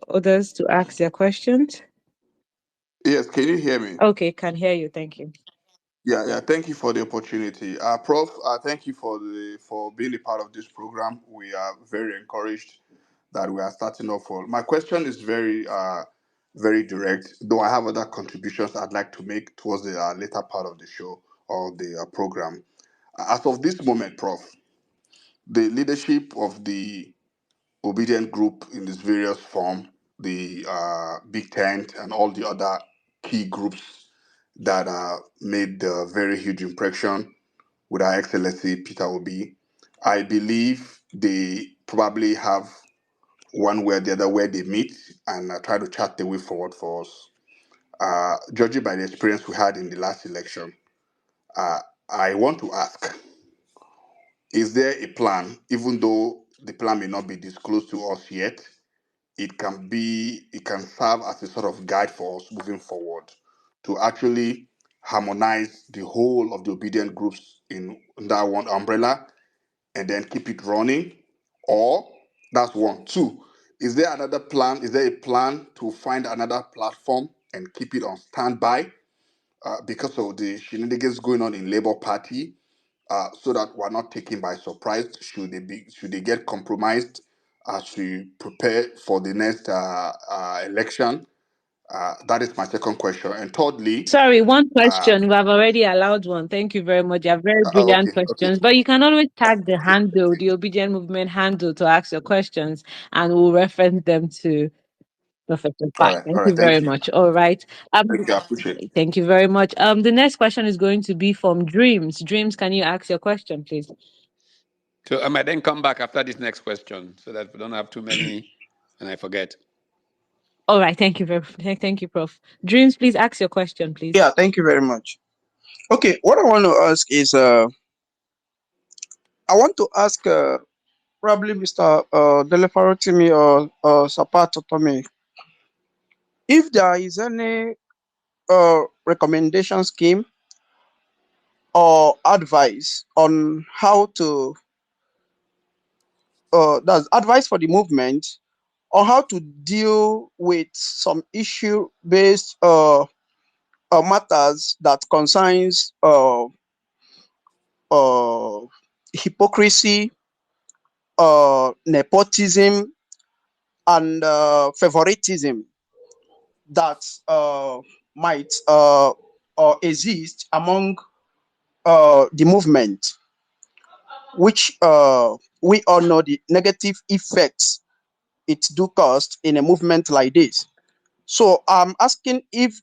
others to ask their questions. yes, can you hear me? Okay, can hear you. Thank you. Yeah. Thank you for the opportunity, Prof. Thank you for being a part of this program. We are very encouraged that we are starting off. For my question is very direct. Though I have other contributions I'd like to make towards the later part of the show or the program. As of this moment, Prof, the leadership of the ObiDient group in its various form, the Big Tent and all the other key groups that made a very huge impression with Our Excellency Peter Obi. I believe they probably have one way or the other where they meet and try to chart the way forward for us. Judging by the experience we had in the last election, I want to ask, is there a plan, even though the plan may not be disclosed to us yet, it can serve as a sort of guide for us moving forward to actually harmonize the whole of the obedient groups in that one umbrella and then keep it running? Or that's one. Two, is there another plan? Is there a plan to find another platform and keep it on standby because of the shenanigans going on in Labour Party, so that we're not taken by surprise should they get compromised as we prepare for the next election? That is my second question. And thirdly, Sorry, one uh, question. We have already allowed one. Thank you very much. You have very brilliant okay, questions. But you can always tag the handle, the Obedient Movement handle to ask your questions, and we'll reference them to Professor Pat. Thank all you right, very thank you, much. All right. thank you, I appreciate it. Thank you very much. The next question is going to be from Dreams. Dreams, can you ask your question, please? So I might then come back after this next question so that we don't have too many and I forget. All right. Thank you, Prof. Dreams, please ask your question, please. Yeah, thank you very much. Okay, what I want to ask is, I want to ask probably Mr. Dele Farotimi or Sapato Tommy if there is any recommendation scheme or advice on how to, that's advice for the movement on how to deal with some issue-based matters that concerns uh, hypocrisy, nepotism, and favoritism that might exist among the movement, which we all know the negative effects it do cause in a movement like this. So I'm asking if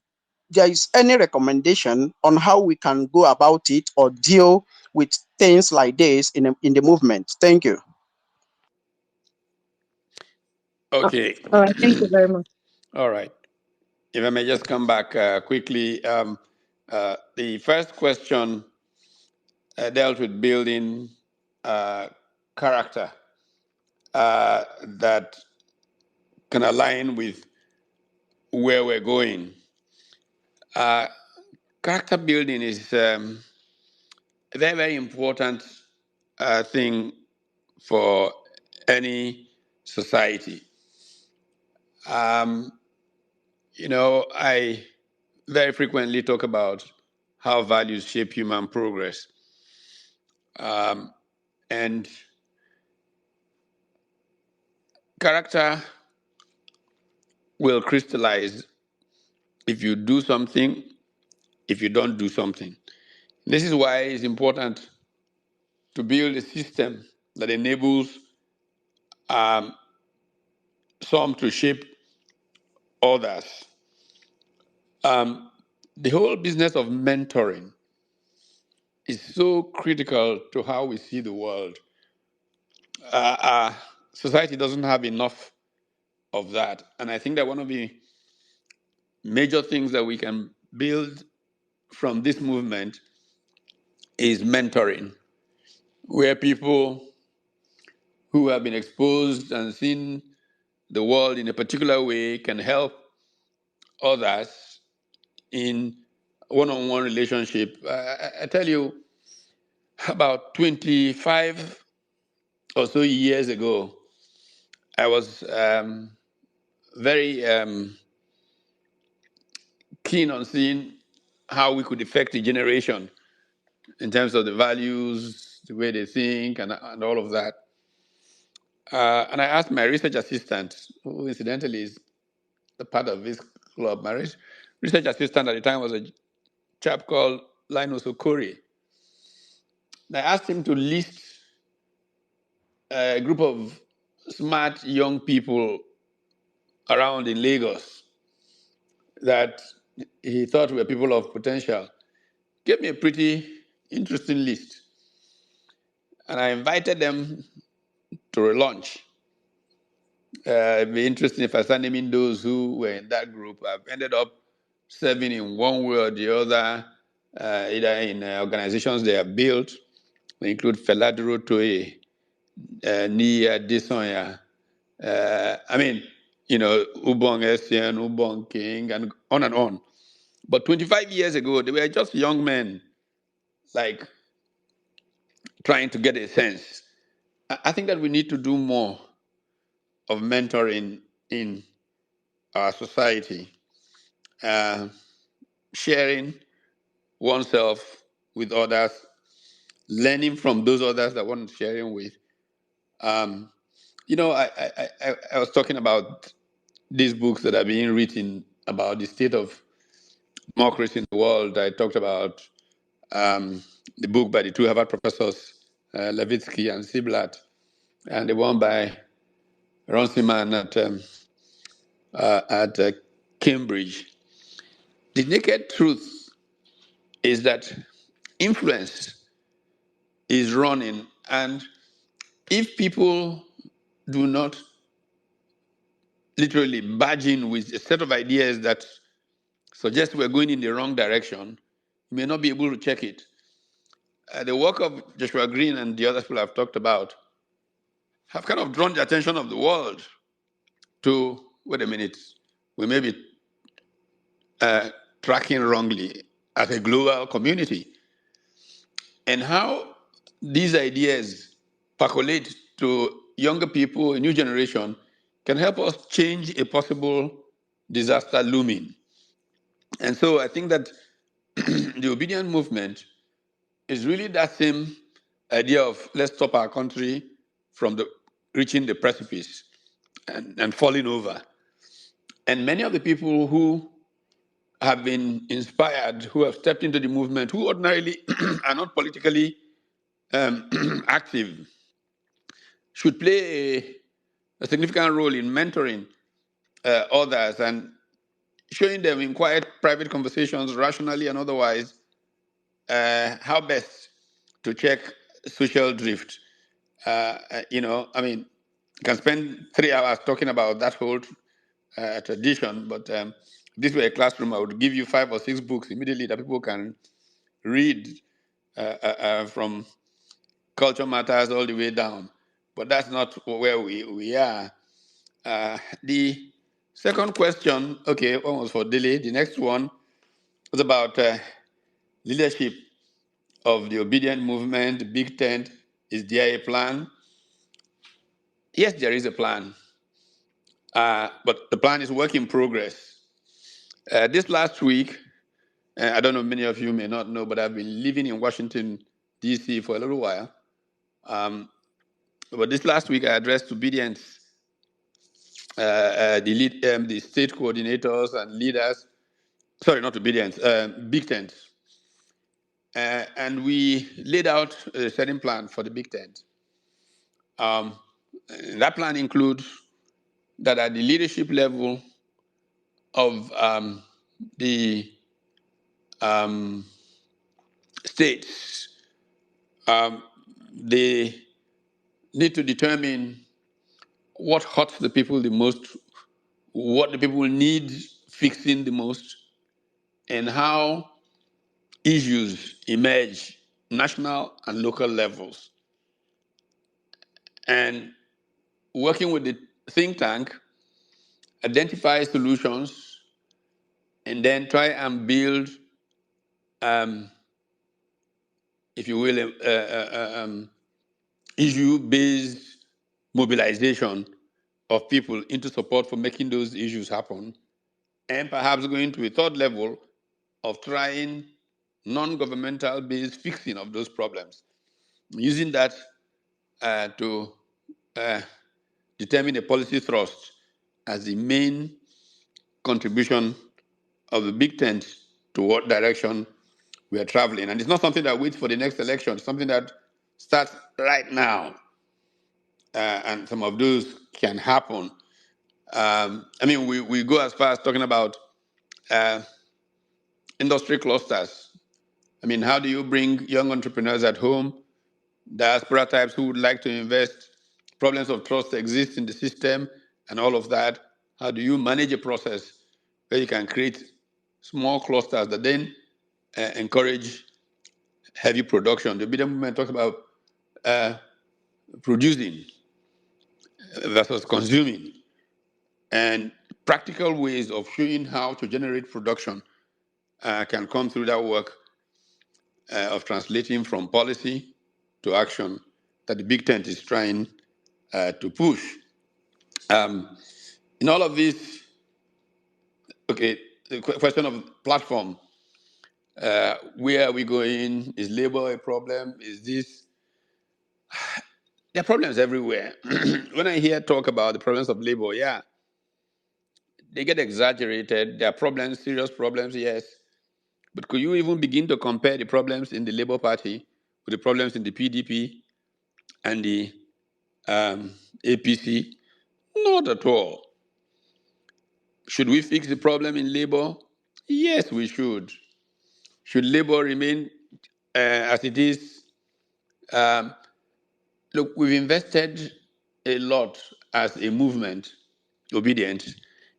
there is any recommendation on how we can go about it or deal with things like this in the movement. Thank you. Okay. All right. Thank you very much. All right. If I may just come back quickly. The first question dealt with building character that can align with where we're going. Character building is a very, very important thing for any society. Um, I very frequently talk about how values shape human progress. And character will crystallize if you do something, if you don't do something. This is why it's important to build a system that enables some to shape others. The whole business of mentoring is so critical to how we see the world. Our society doesn't have enough of that. And I think that one of the major things that we can build from this movement is mentoring, where people who have been exposed and seen the world in a particular way can help others in one-on-one relationship. I tell you, about 25 or so years ago, I was very keen on seeing how we could affect the generation in terms of the values, the way they think, and all of that. And I asked my research assistant, who incidentally is the part of this club, my research assistant at the time was a chap called Linus Okori. And I asked him to list a group of smart young people around in Lagos that he thought were people of potential. Gave me a pretty interesting list. And I invited them to a lunch. It'd be interesting if I start naming those who were in that group. I've ended up serving in one way or the other, either in organizations they have built. They include Feladuro Toye, Nia Desonya, I mean, Ubong Essien, Ubong King, and on and on. But 25 years ago, they were just young men, like trying to get a sense. I think that we need to do more of mentoring in our society, uh, sharing oneself with others, learning from those others that one is sharing with. Um, I was talking about these books that are being written about the state of democracy in the world. I talked about the book by the two Harvard professors, Levitsky and Ziblatt, and the one by Runciman at Cambridge. The naked truth is that influence is running, and if people do not literally barge in with a set of ideas that suggest we're going in the wrong direction, you may not be able to check it. The work of Joshua Green and the other people I've talked about have kind of drawn the attention of the world to, wait a minute, we may be tracking wrongly as a global community. And how these ideas percolate to younger people, a new generation, can help us change a possible disaster looming. And so I think that the obedient movement is really that same idea of let's stop our country from reaching the precipice and falling over. And many of the people who have been inspired, who have stepped into the movement, who ordinarily are not politically active, should play a significant role in mentoring others and showing them in quiet private conversations, rationally and otherwise, how best to check social drift. I mean, you can spend 3 hours talking about that whole tradition, but if this were a classroom, I would give you 5 or 6 books immediately that people can read from culture matters all the way down. But that's not where we are. The second question, okay, one was for Dele. The next one was about leadership of the obedient movement, the big tent. Is there a plan? Yes, there is a plan, but the plan is work in progress. This last week, I don't know, many of you may not know, but I've been living in Washington, D.C. for a little while. But this last week, I addressed obedience, the state coordinators and leaders. Sorry, not obedience, big tent. And we laid out a setting plan for the big tent. Um, that plan includes that at the leadership level of the states, um, the need to determine what hurts the people the most, what the people need fixing the most, and how issues emerge national and local levels. And working with the think tank, identify solutions, and then try and build, if you will, issue-based mobilization of people into support for making those issues happen, and perhaps going to a third level of trying non-governmental based fixing of those problems, using that to uh, determine a policy thrust as the main contribution of the big tent to what direction we are traveling. And it's not something that waits for the next election, it's something that starts right now. And some of those can happen. We go as far as talking about uh, industry clusters. How do you bring young entrepreneurs at home, diaspora types who would like to invest? Problems of trust exist in the system and all of that. How do you manage a process where you can create small clusters that then encourage heavy production? The Obedience movement talks about producing versus consuming, and practical ways of showing how to generate production can come through that work of translating from policy to action that the big tent is trying to push. Um, in all of this, okay, the question of platform, where are we going? Is labor a problem? Is this? There are problems everywhere. When I hear talk about the problems of labor, yeah, they get exaggerated. There are problems, serious problems, yes. But could you even begin to compare the problems in the Labour Party with the problems in the PDP and the APC? Not at all. Should we fix the problem in labor? Yes, we should. Should labor remain as it is? Um, Look, we've invested a lot as a movement, ObiDient,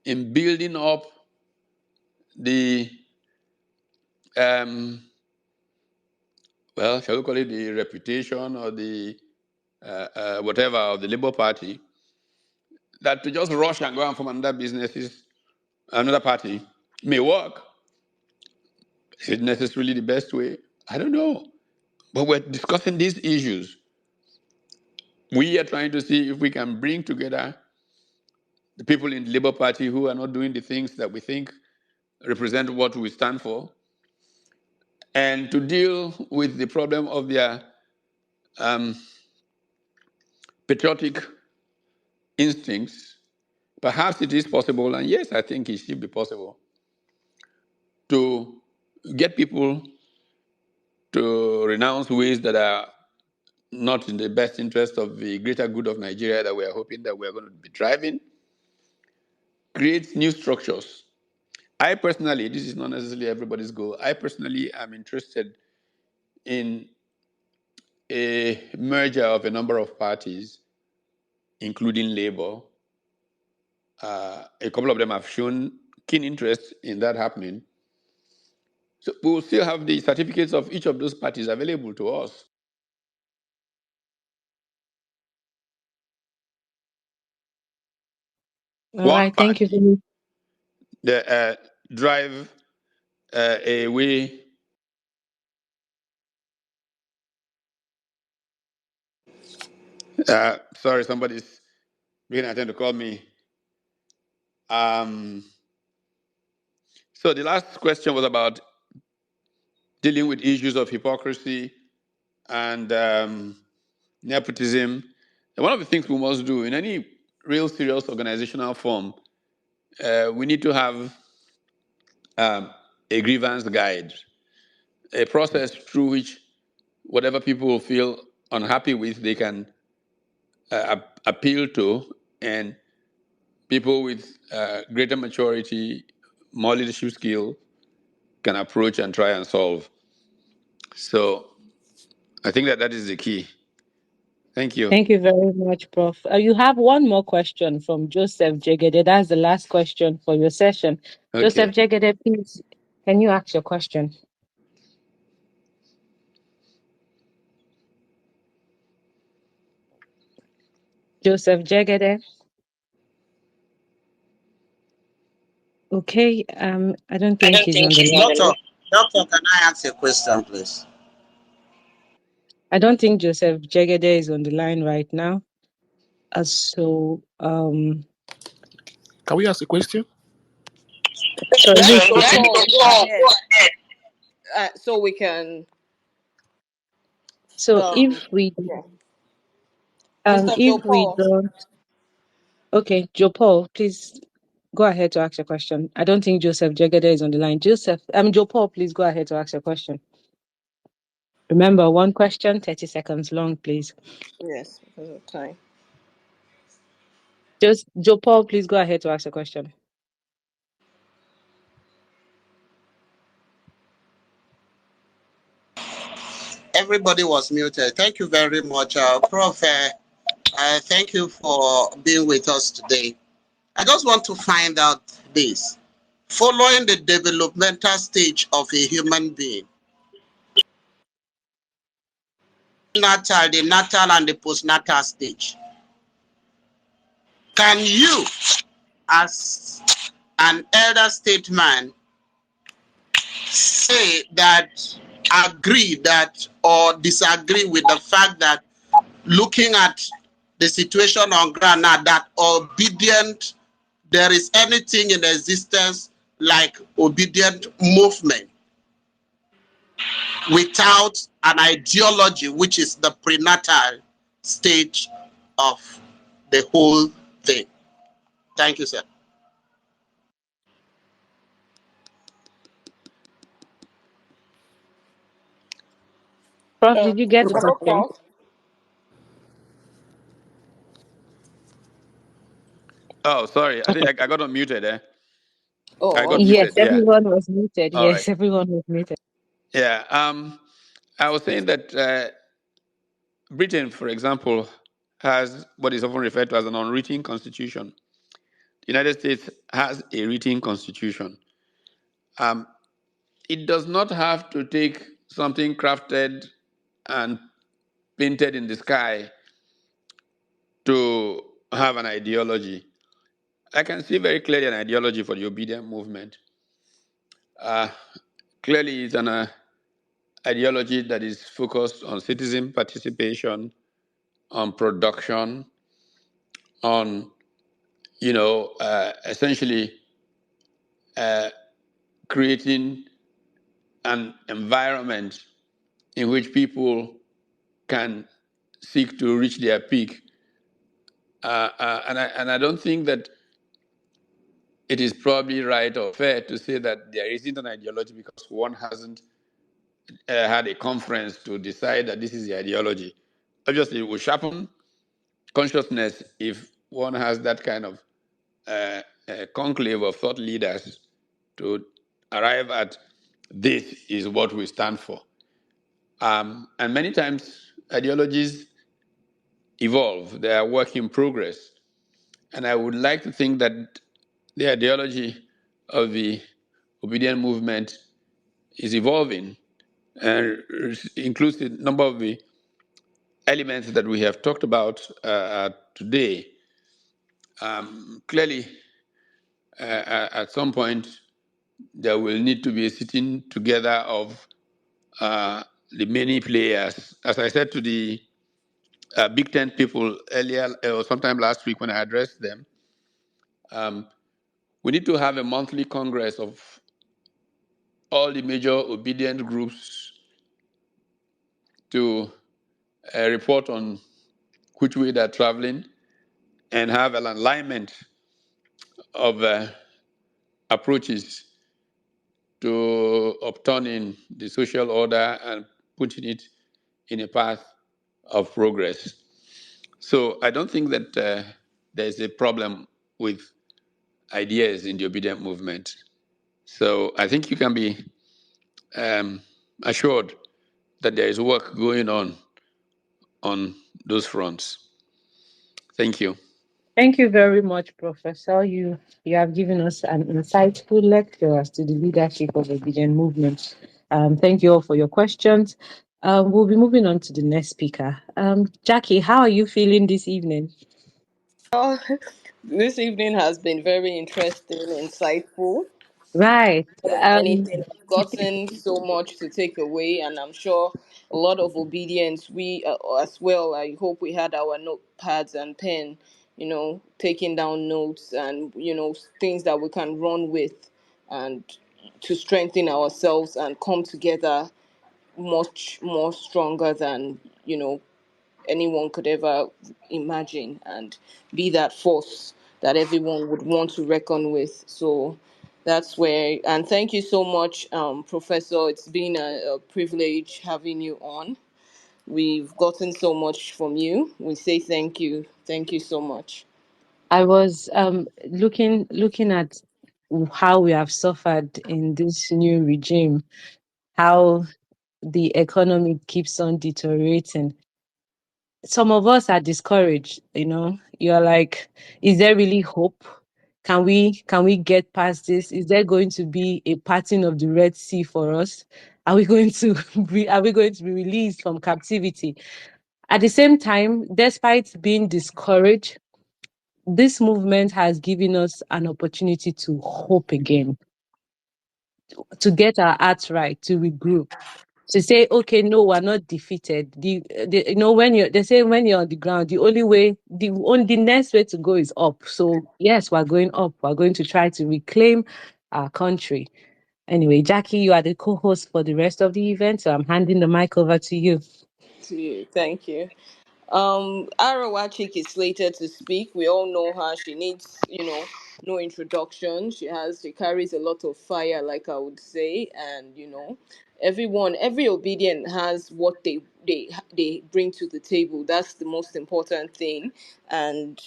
in building up the, shall we call it the reputation or the whatever of the Labour Party, that to just rush and go and form another business is another party may work. Is it necessarily the best way? I don't know. But we're discussing these issues. We are trying to see if we can bring together the people in the Labour Party who are not doing the things that we think represent what we stand for, and to deal with the problem of their patriotic instincts. Perhaps it is possible, and yes, I think it should be possible, to get people to renounce ways that are not in the best interest of the greater good of Nigeria that we are hoping that we are going to be driving, create new structures. I personally, this is not necessarily everybody's goal, I personally am interested in a merger of a number of parties, including Labour. A couple of them have shown keen interest in that happening. So we will still have the certificates of each of those parties available to us. All One right, thank you. party, the drive a way. Sorry, somebody's being attempt to call me. So the last question was about dealing with issues of hypocrisy and nepotism. And one of the things we must do in any real serious organizational form, we need to have a grievance guide, a process through which whatever people feel unhappy with, they can appeal to, and people with greater maturity, more leadership skill can approach and try and solve. So I think that that is the key. Thank you. Thank you very much, Prof. You have one more question from Joseph Jegede. That's the last question for your session. Joseph Okay. Jegede, please, can you ask your question? Joseph Jegede. Okay, I don't I think don't he's think on the he's line. on the line. Doctor, can I ask a question, please? I don't think Joseph Jegede is on the line right now. So, Can we ask a question? sorry, who is Let's go, speaking? Paul. Go Go ahead. ahead. So we can. So Um. if we, Yeah. Mr. Joe Paul. don't, okay, Joe Paul, please go ahead to ask your question. I don't think Joseph Jegede is on the line. Joe Paul, please go ahead to ask your question. Remember, one question, 30 seconds long, please. Yes, because of time. Just Joe Paul, please go ahead to ask your question. Everybody was muted. Thank you very much, Prof. Thank you for being with us today. I just want to find out this. Following the developmental stage of a human being, the natal and the postnatal stage, can you, as an elder statesman, say that, agree that, or disagree with the fact that looking at the situation on ground now, that ObiDient, there is anything in existence like ObiDient movement without an ideology, which is the prenatal stage of the whole thing? Thank you, sir. Prof, did you get the question? Prof. Oh, sorry. I think I got unmuted. I Oh, got okay. Yes, muted. Yeah. everyone was muted. All right. Yes, everyone was muted. Yeah. I was saying that Britain, for example, has what is often referred to as an unwritten constitution. The United States has a written constitution. Um, it does not have to take something crafted and painted in the sky to have an ideology. I can see very clearly an ideology for the obedient movement. Clearly, it's an ideology that is focused on citizen participation, on production, on essentially creating an environment in which people can seek to reach their peak. And I don't think that it is probably right or fair to say that there isn't an ideology because one hasn't had a conference to decide that this is the ideology. Obviously, it will sharpen consciousness if one has that kind of conclave of thought leaders to arrive at this is what we stand for. And many times ideologies evolve, they are work in progress. And I would like to think that the ideology of the obedient movement is evolving and includes a number of the elements that we have talked about today. Clearly, at some point, there will need to be a sitting together of the many players. As I said to the Big Ten people earlier, or sometime last week when I addressed them, we need to have a monthly congress of all the major obedient groups to report on which way they're traveling and have an alignment of approaches to upturning the social order and putting it in a path of progress. So I don't think that there's a problem with ideas in the obedient movement. So I think you can be assured that there is work going on those fronts. Thank you. Thank you very much, Professor. You have given us an insightful lecture as to the leadership of the ObiDient movement. Thank you all for your questions. We'll be moving on to the next speaker. Jackie, how are you feeling this evening? Oh, this evening has been very interesting, insightful. Right. More than anything, I've gotten so much to take away, and I'm sure a lot of obedience. We as well. I hope we had our notepads and pen, taking down notes and things that we can run with, and to strengthen ourselves and come together much more stronger than anyone could ever imagine, and be that force that everyone would want to reckon with. So that's where, and thank you so much, Professor. It's been a privilege having you on. We've gotten so much from you. We say thank you. Thank you so much. I was looking at how we have suffered in this new regime, how the economy keeps on deteriorating. Some of us are discouraged, You're like, is there really hope? Can we get past this? Is there going to be a parting of the Red Sea for us? Are we going to be released from captivity? At the same time, despite being discouraged, this movement has given us an opportunity to hope again, to get our hearts right, to regroup, to say, okay, no, we're not defeated. When they say when you're on the ground, the next way to go is up. So yes, we're going up. We're going to try to reclaim our country. Anyway, Jackie, you are the co-host for the rest of the event, so I'm handing the mic over to you. To you. Thank you. Arawachik is slated to speak. We all know her. She needs, no introduction. She carries a lot of fire, like I would say, and every obedient has what they bring to the table. That's the most important thing, and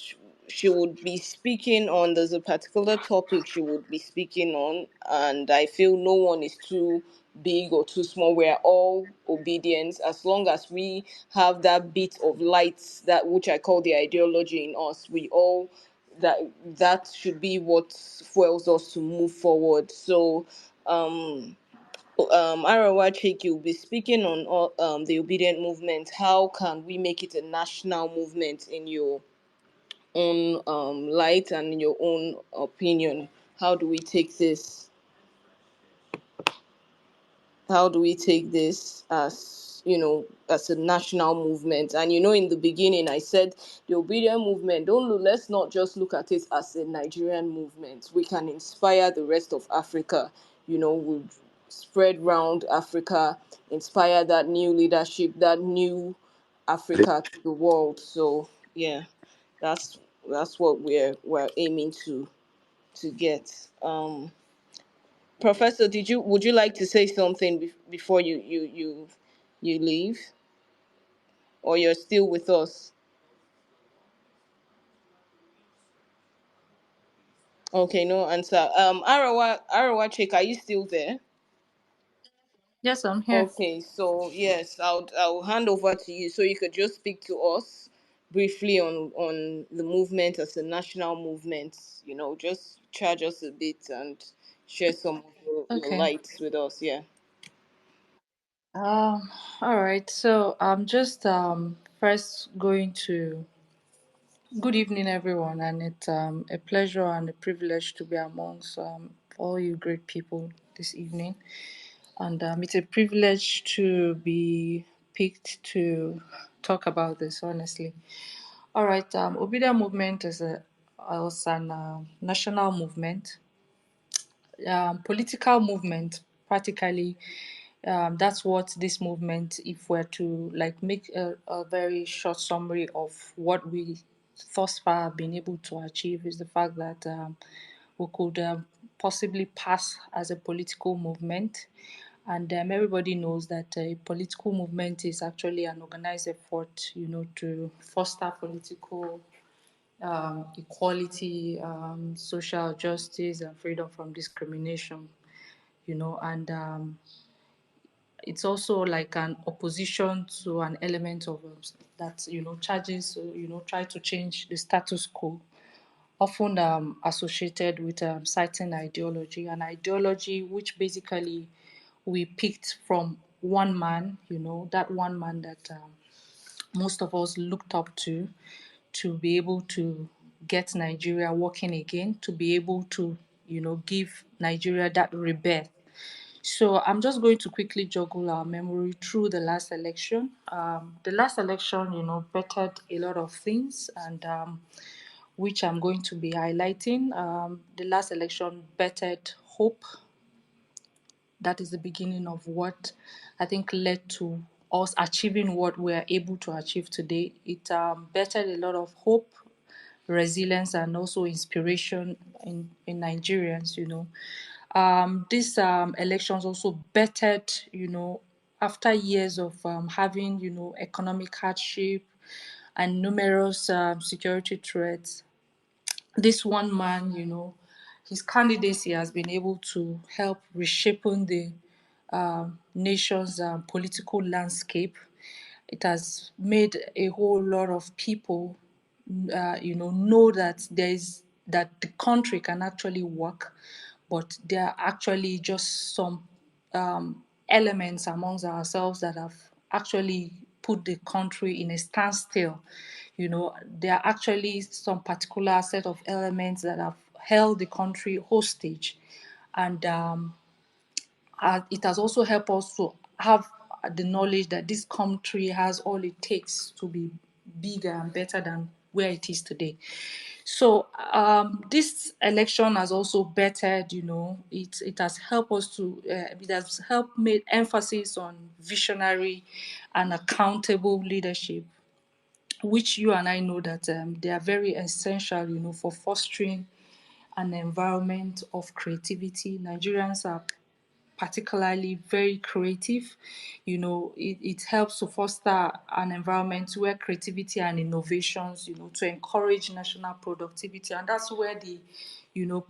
she would be speaking on. There's a particular topic she would be speaking on, and I feel no one is too big or too small. We're all obedient as long as we have that bit of light, that which I call the ideology in us. We all that that should be what fuels us to move forward. So Arawa Cheki will be speaking on the obedient movement. How can we make it a national movement in your own light and in your own opinion? How do we take this? How do we take this as as a national movement? And in the beginning I said the obedient movement, let's not just look at it as a Nigerian movement. We can inspire the rest of Africa. We spread round Africa, inspire that new leadership, that new Africa to the world. So yeah, that's what we're aiming to get. Professor, would you like to say something before you leave, or you're still with us? Okay, no answer. Arawa Chick, are you still there? Yes, I'm here. Okay, so yes, I'll hand over to you so you could just speak to us briefly on the movement as a national movement. Just charge us a bit and share some of your Okay. lights with us. Yeah. All right. So I'm just first going to good evening, everyone, and it's a pleasure and a privilege to be amongst all you great people this evening. And it's a privilege to be picked to talk about this, honestly. All right, Obida movement is an national movement, political movement, practically. That's what this movement, if we're to like make a very short summary of what we thus far have been able to achieve, is the fact that we could possibly pass as a political movement. And everybody knows that a political movement is actually an organized effort, to foster political equality, social justice, and freedom from discrimination. And it's also like an opposition to an element of that charges try to change the status quo, often associated with certain ideology, an ideology which basically we picked from one man, that one man that most of us looked up to be able to get Nigeria working again, to be able to, give Nigeria that rebirth. So I'm just going to quickly joggle our memory through the last election. The last election, bettered a lot of things, and which I'm going to be highlighting. The last election bettered hope. That is the beginning of what I think led to us achieving what we're able to achieve today. It bettered a lot of hope, resilience, and also inspiration in Nigerians, These elections also bettered, after years of having, economic hardship and numerous security threats. This one man, his candidacy has been able to help reshaping the nation's political landscape. It has made a whole lot of people, know that that the country can actually work, but there are actually just some elements amongst ourselves that have actually put the country in a standstill. There are actually some particular set of elements that have held the country hostage, and it has also helped us to have the knowledge that this country has all it takes to be bigger and better than where it is today. So this election has also bettered, it has helped us to, it has helped made emphasis on visionary and accountable leadership, which you and I know that they are very essential, for fostering an environment of creativity. Nigerians are particularly very creative. It helps to foster an environment where creativity and innovations, to encourage national productivity. And that's where the,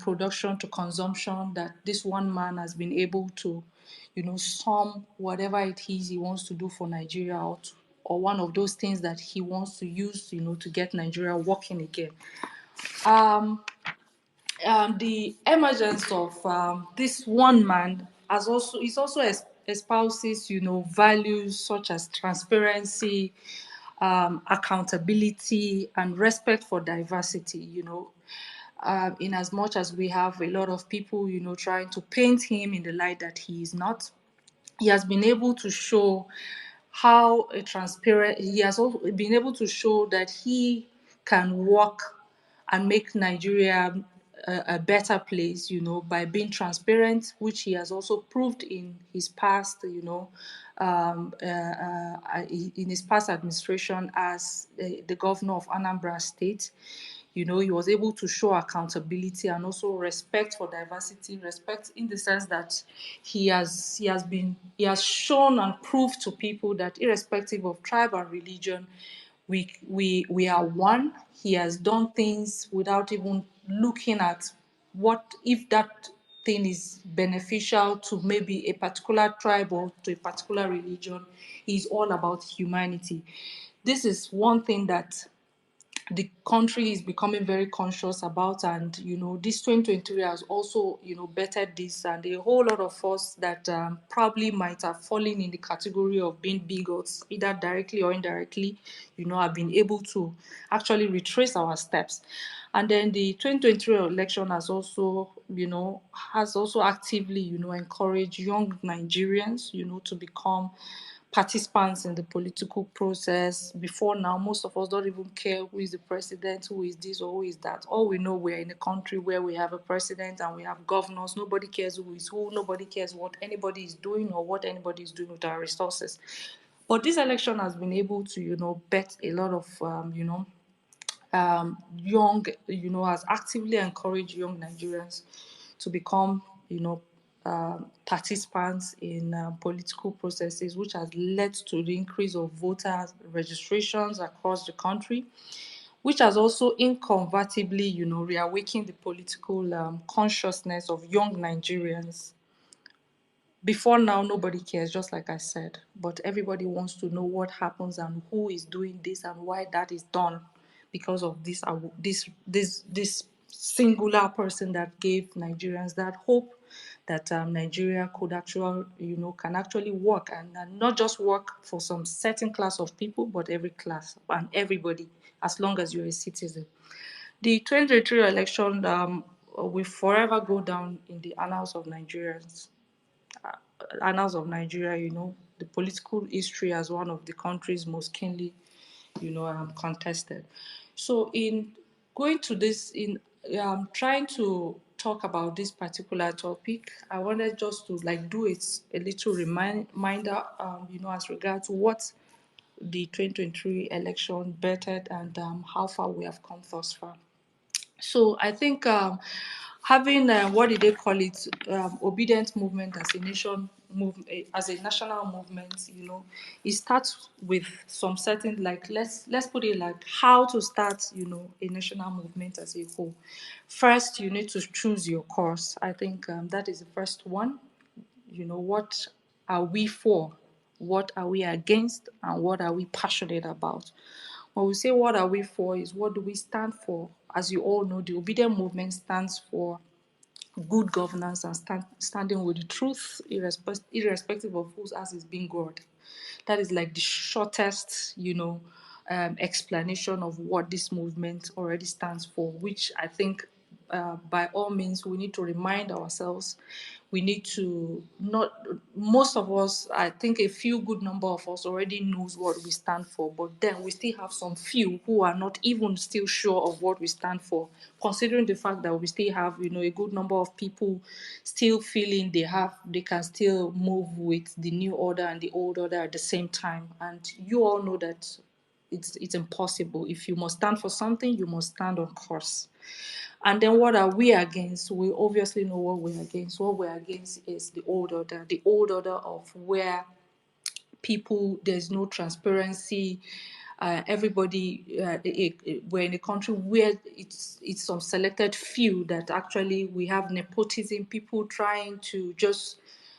production to consumption that this one man has been able to, sum whatever it is he wants to do for Nigeria out, or one of those things that he wants to use, to get Nigeria working again. The emergence of this one man has also espouses values such as transparency, accountability, and respect for diversity. In as much as we have a lot of people trying to paint him in the light that he is not, he has been able to show how a transparent, he has also been able to show that he can work and make Nigeria a better place, by being transparent, which he has also proved in his past, in his past administration as the governor of Anambra State. He was able to show accountability and also respect for diversity, respect in the sense that he has shown and proved to people that irrespective of tribe and religion, we are one. He has done things without even looking at what if that thing is beneficial to maybe a particular tribe or to a particular religion. He's all about humanity. This is one thing that the country is becoming very conscious about, and this 2023 has also bettered this, and a whole lot of us that probably might have fallen in the category of being bigots either directly or indirectly have been able to actually retrace our steps. And then the 2023 election has also actively encouraged young Nigerians to become participants in the political process. Before now, most of us don't even care who is the president, who is this or who is that. All we know, we're in a country where we have a president and we have governors. Nobody cares who is who. Nobody cares what anybody is doing or what anybody is doing with our resources. But this election has been able to, bet a lot of, young, has actively encouraged young Nigerians to become, participants in political processes, which has led to the increase of voter registrations across the country, which has also inconvertibly, reawakened the political consciousness of young Nigerians. before now, nobody cares, just like I said, but everybody wants to know what happens and who is doing this and why that is done, because of this singular person that gave Nigerians that hope that Nigeria could actually, can actually work, and not just work for some certain class of people, but every class and everybody, as long as you're a citizen. The 2023 election will forever go down in the annals of Nigeria, the political history as one of the country's most keenly, contested. So in going to this, in trying to talk about this particular topic, I wanted just to do a little reminder, as regards to what the 2023 election bettered and how far we have come thus far. So I think having what did they call it, obedient movement as a as a national movement, it starts with some certain, let's put it like how to start, a national movement as a whole. First, you need to choose your course. I think that is the first one. What are we for? What are we against? And what are we passionate about? When we say what are we for, is what do we stand for? As you all know, the obedient movement stands for good governance and standing with the truth, irrespective of whose ass is being gored. That is like the shortest, explanation of what this movement already stands for, which I think by all means we need to remind ourselves. We need to not, most of us, I think a few good number of us already knows what we stand for, but then we still have some few who are not even still sure of what we stand for, considering the fact that we still have, a good number of people still feeling they can still move with the new order and the old order at the same time. And you all know that it's impossible. If you must stand for something, you must stand on course. And then what are we against? We obviously know what we're against. What we're against is the old order of where there's no transparency. Everybody, we're in a country where it's some selected few that actually we have nepotism, people trying to just,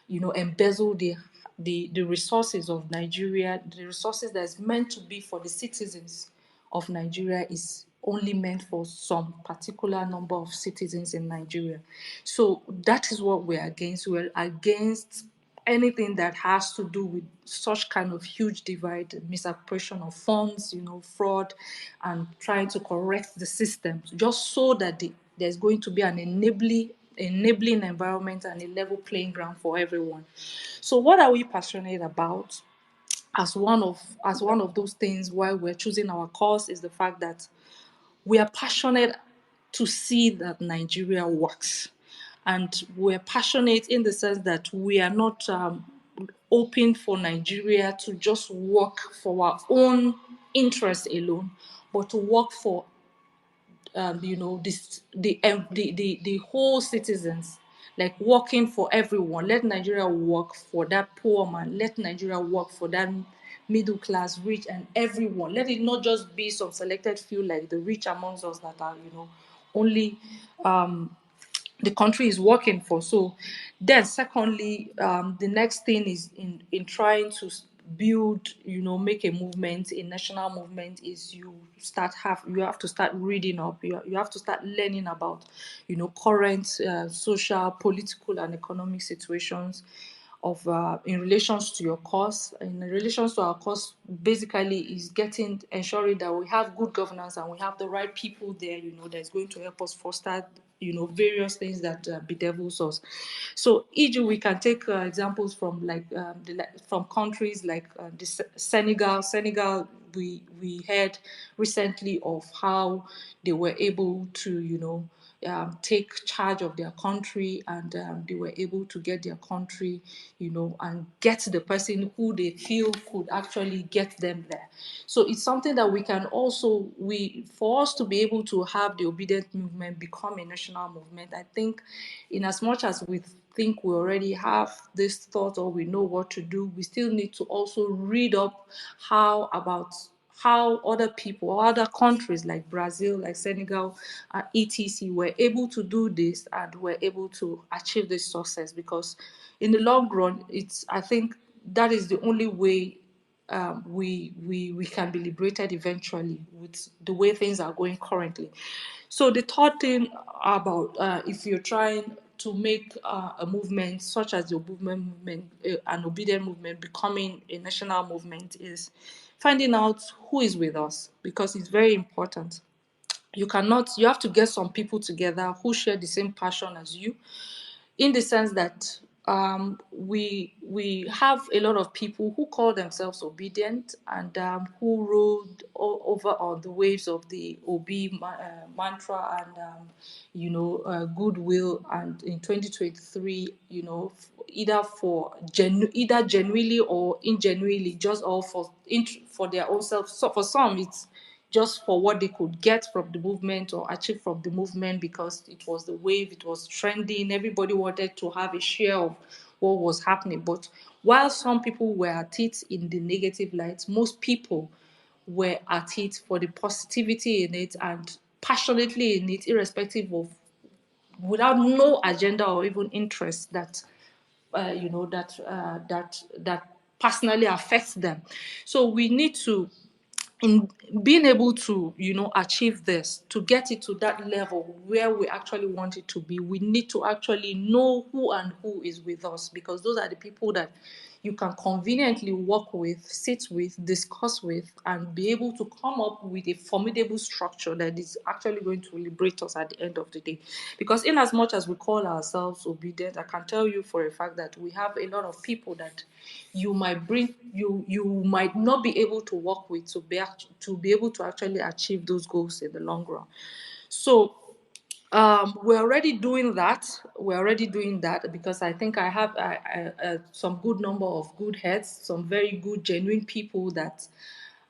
embezzle the resources of Nigeria, the resources that's meant to be for the citizens of Nigeria is only meant for some particular number of citizens in Nigeria. So that is what we're against. We're against anything that has to do with such kind of huge divide, misappropriation of funds, fraud, and trying to correct the system just so that there's going to be an enabling environment and a level playing ground for everyone. So what are we passionate about? As one of those things why we're choosing our course is the fact that we are passionate to see that Nigeria works. And we're passionate in the sense that we are not open for Nigeria to just work for our own interest alone, but to work for the whole citizens, like working for everyone. Let Nigeria work for that poor man. Let Nigeria work for that middle class, rich, and everyone. Let it not just be some selected few like the rich amongst us that are, only the country is working for. So then secondly, the next thing is in trying to build, make a movement, a national movement, is you have to start reading up, you have to start learning about, current social, political, and economic situations of in relations to your course. In relations to our course, basically is ensuring that we have good governance and we have the right people there, that's going to help us foster, various things that bedevils us. So, e.g., we can take examples from from countries like Senegal. We heard recently of how they were able to, take charge of their country, and they were able to get their country, and get the person who they feel could actually get them there. So it's something that we can also, for us to be able to have the obedient movement become a national movement, I think in as much as we think we already have this thought or we know what to do, we still need to also read up how other people, other countries like Brazil, like Senegal, etc., were able to do this and were able to achieve this success. Because in the long run, I think that is the only way we can be liberated eventually with the way things are going currently. So the third thing about if you're trying to make a movement such as the an obedient movement becoming a national movement is finding out who is with us, because it's very important. You have to get some people together who share the same passion as you, in the sense that we have a lot of people who call themselves obedient and who rode over on the waves of the mantra and goodwill, and in 2023, either genuinely or ingenuinely, just all for their own self. So for some, it's just for what they could get from the movement or achieve from the movement, because it was the wave, it was trending, everybody wanted to have a share of what was happening. But while some people were at it in the negative light, most people were at it for the positivity in it and passionately in it, irrespective of, without no agenda or even interest that personally affects them. So we need to, in being able to achieve this, to get it to that level where we actually want it to be, we need to actually know who and who is with us, because those are the people that you can conveniently work with, sit with, discuss with, and be able to come up with a formidable structure that is actually going to liberate us at the end of the day. Because in as much as we call ourselves obedient, I can tell you for a fact that we have a lot of people that you might not be able to work with to be able to actually achieve those goals in the long run. So we're already doing that. Because I think I have some good number of good heads, some very good, genuine people that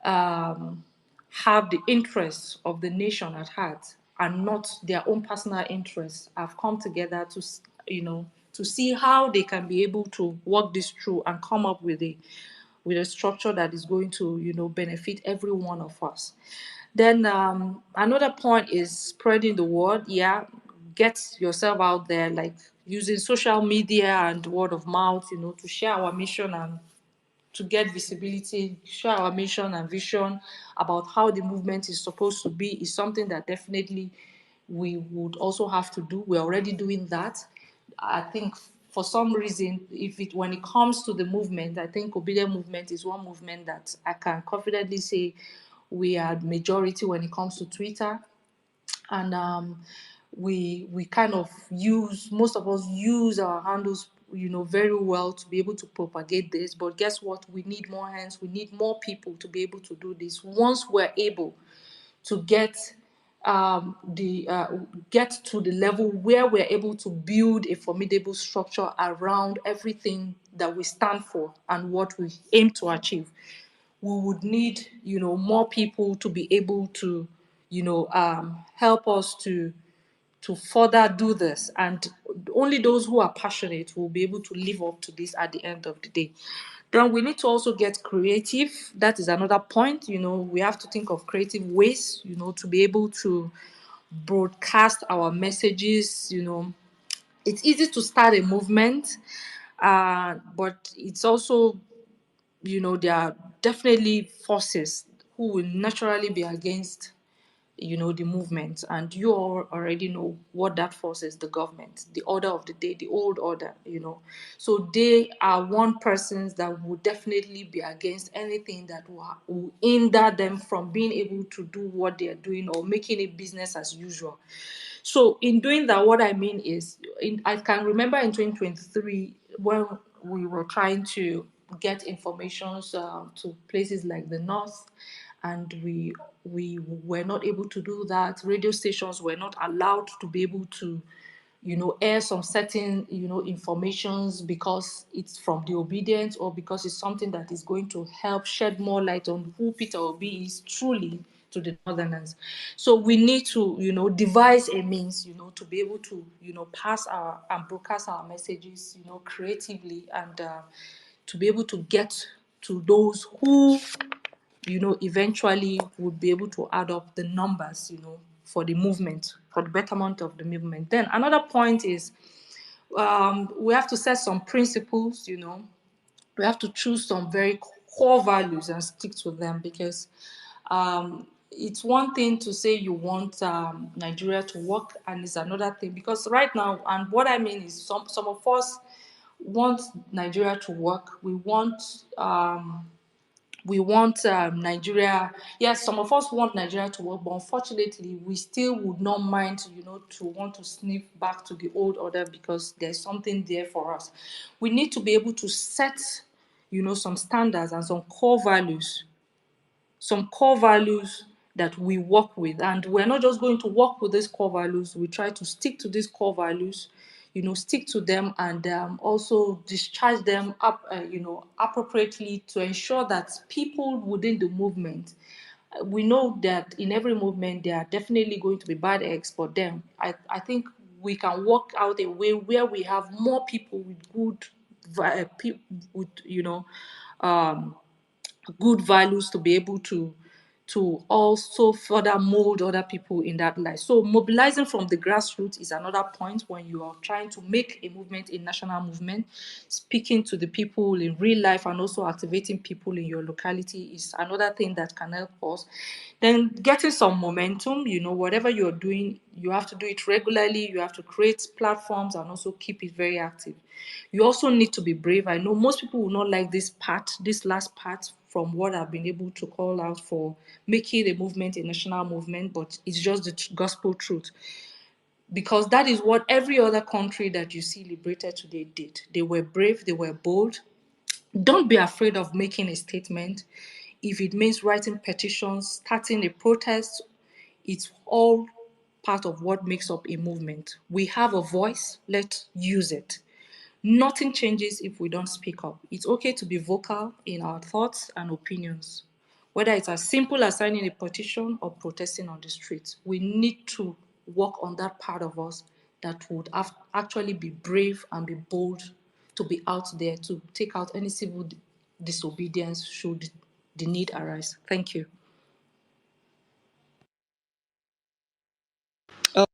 have the interests of the nation at heart and not their own personal interests, have come together to see how they can be able to work this through and come up with a structure that is going to benefit every one of us. Then another point is spreading the word. Yeah, get yourself out there, like using social media and word of mouth, to share our mission and to get visibility, share our mission and vision about how the movement is supposed to be, is something that definitely we would also have to do. We're already doing that. I think for some reason, when it comes to the movement, I think Obedient Movement is one movement that I can confidently say we are majority when it comes to Twitter. And we kind of most of us use our handles very well to be able to propagate this. But guess what, we need more hands, we need more people to be able to do this. Once we're able to get get to the level where we're able to build a formidable structure around everything that we stand for and what we aim to achieve, we would need more people to be able to help us to further do this. And only those who are passionate will be able to live up to this at the end of the day. Then we need to also get creative. That is another point. We have to think of creative ways to be able to broadcast our messages. It's easy to start a movement, but it's also, there are definitely forces who will naturally be against the movement. And you all already know what that force is: the government, the order of the day, the old order. So they are one persons that would definitely be against anything that will hinder them from being able to do what they are doing or making it business as usual. So in doing that, what I mean is, I can remember in 2023 when we were trying to get informations to places like the north, and we were not able to do that. Radio stations were not allowed to be able to air some certain informations, because it's from the obedience, or because it's something that is going to help shed more light on who Peter Obi is truly to the northerners. So we need to devise a means to be able to pass our and broadcast our messages creatively, and to be able to get to those who eventually would be able to add up the numbers, for the movement, for the betterment of the movement. Then another point is, we have to set some principles. We have to choose some very core values and stick to them, because it's one thing to say you want Nigeria to work, and it's another thing, because right now, and what I mean is, some of us want Nigeria to work. We want Nigeria. Yes, some of us want Nigeria to work, but unfortunately, we still would not mind, to want to sniff back to the old order, because there's something there for us. We need to be able to set, some standards and some core values that we work with. And we're not just going to work with these core values, we try to stick to these core values, stick to them, and also discharge them up, appropriately, to ensure that people within the movement, we know that in every movement there are definitely going to be bad eggs, but then I think we can work out a way where we have more people with with good values, to be able to also further mold other people in that light. So mobilizing from the grassroots is another point when you are trying to make a movement, a national movement. Speaking to the people in real life and also activating people in your locality is another thing that can help us. Then getting some momentum, whatever you're doing, you have to do it regularly. You have to create platforms and also keep it very active. You also need to be brave. I know most people will not like this last part, from what I've been able to call out for making a movement a national movement, but it's just the gospel truth. Because that is what every other country that you see liberated today did. They were brave, they were bold. Don't be afraid of making a statement. If it means writing petitions, starting a protest, it's all part of what makes up a movement. We have a voice, let's use it. Nothing changes if we don't speak up. It's okay to be vocal in our thoughts and opinions. Whether it's as simple as signing a petition or protesting on the streets, we need to work on that part of us that would actually be brave and be bold, to be out there to take out any civil disobedience should the need arise. Thank you. Oh,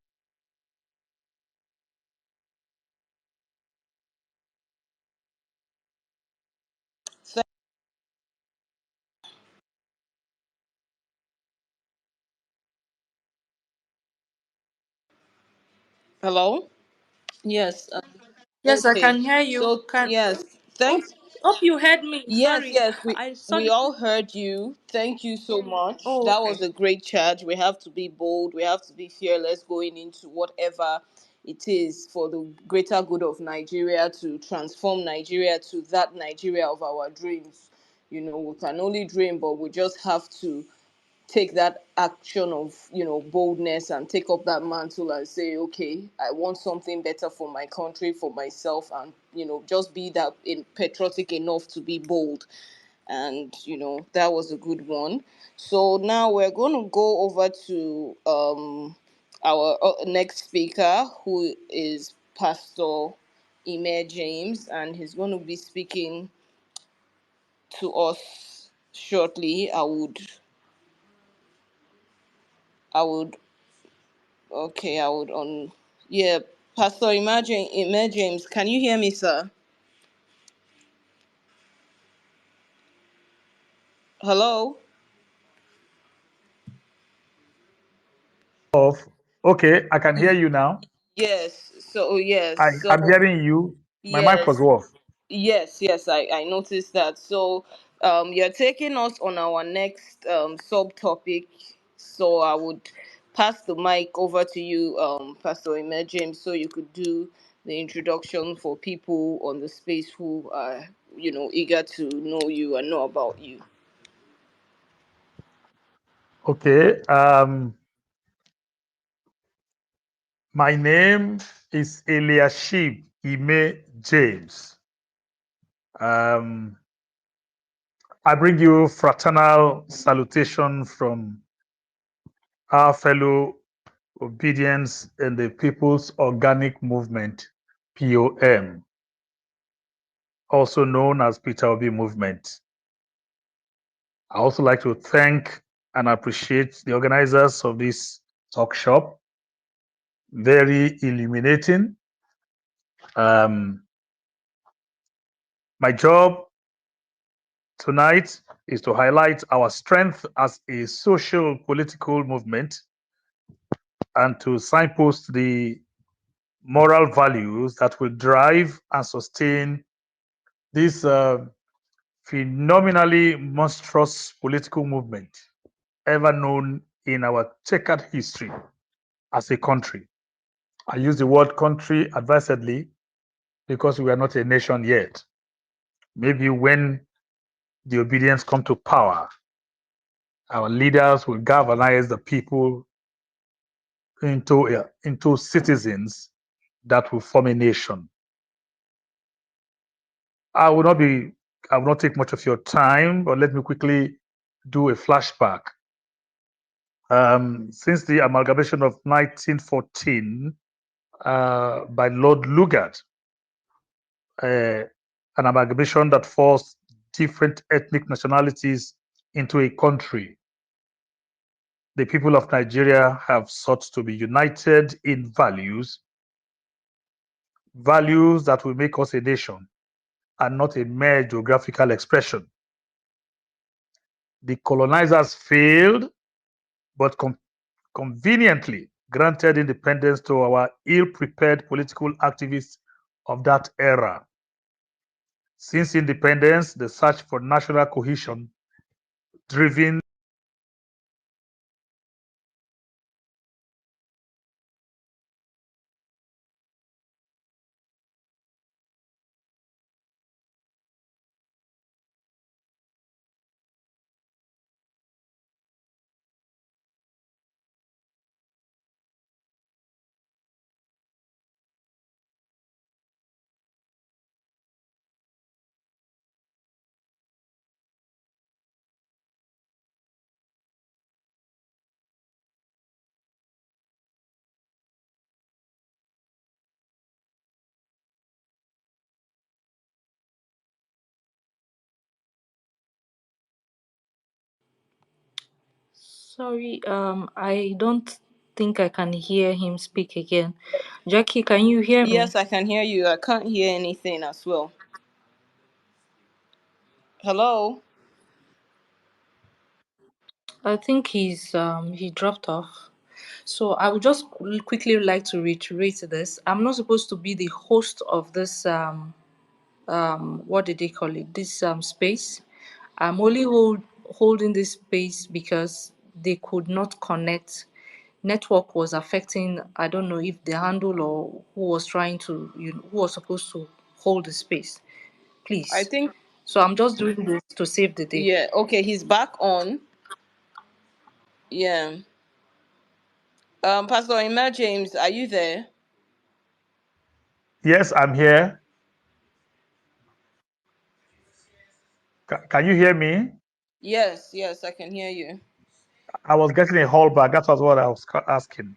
th- hello. Yes. Yes, I Okay. can hear you. So yes. Thanks. Hope you heard me. Yes, Sorry, yes, I saw we the. all heard you. Thank you so much. Oh, That was okay. a great charge. We have to be bold. We have to be fearless going into whatever it is for the greater good of Nigeria, to transform Nigeria to that Nigeria of our dreams. We can only dream, but we just have to take that action of boldness, and take up that mantle and say, okay, I want something better for my country, for myself, and just be that patriotic enough to be bold. And that was a good one. So now we're going to go over to our next speaker, who is Pastor Ime-James, and he's going to be speaking to us shortly. I would Okay, I would on. Yeah, Pastor, Imagine James, can you hear me, sir? Hello. Of okay, I can hear you now. Yes. So yes. I'm So hearing you. My mic yes, was off. yes. I noticed that. So you're taking us on our next subtopic. So I would pass the mic over to you, Pastor James, so you could do the introduction for people on the space who are eager to know you and know about you. Okay. My name is Eliashib Ime James. Um, I bring you fraternal salutation from our fellow obedience in the People's Organic Movement, POM, also known as Peter Obi Movement. I also like to thank and appreciate the organizers of this talk shop. Very illuminating. Um, my job tonight is to highlight our strength as a social political movement and to signpost the moral values that will drive and sustain this phenomenally monstrous political movement ever known in our checkered history as a country. I use the word country advisedly because we are not a nation yet. Maybe when the obedience come to power, our leaders will galvanize the people into citizens that will form a nation. I will not be I will not take much of your time, but let me quickly do a flashback. Since the amalgamation of 1914 by Lord Lugard, uh, an amalgamation that forced different ethnic nationalities into a country, the people of Nigeria have sought to be united in values, values that will make us a nation and not a mere geographical expression. The colonizers failed, but conveniently granted independence to our ill-prepared political activists of that era. Since independence, the search for national cohesion driven Sorry, I don't think I can hear him speak again. Jackie, can you hear me? Yes, I can hear you. I can't hear anything as well. Hello? I think he dropped off. So I would just quickly like to reiterate this. I'm not supposed to be the host of this what did they call it? This space. I'm only holding this space because they could not connect. Network was affecting. I don't know if the handle or who was trying to, who was supposed to hold the space. I Please. think, So I'm just doing this to save the day. yeah, okay, he's back on. Yeah. Pastor Ime-James, are you there? Yes, I'm here. Can you hear me? Yes, yes, I can hear you. I was getting a call back. That was what I was asking.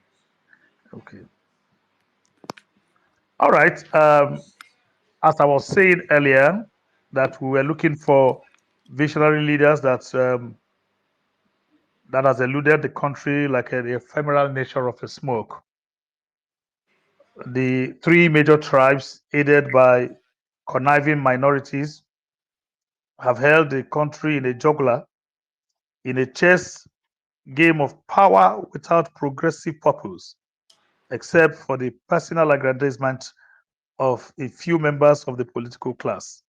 Okay. All right. As I was saying earlier, that we were looking for visionary leaders that has eluded the country like the ephemeral nature of a smoke. The three major tribes, aided by conniving minorities, have held the country in a juggler, in a chess game of power without progressive purpose, except for the personal aggrandizement of a few members of the political class.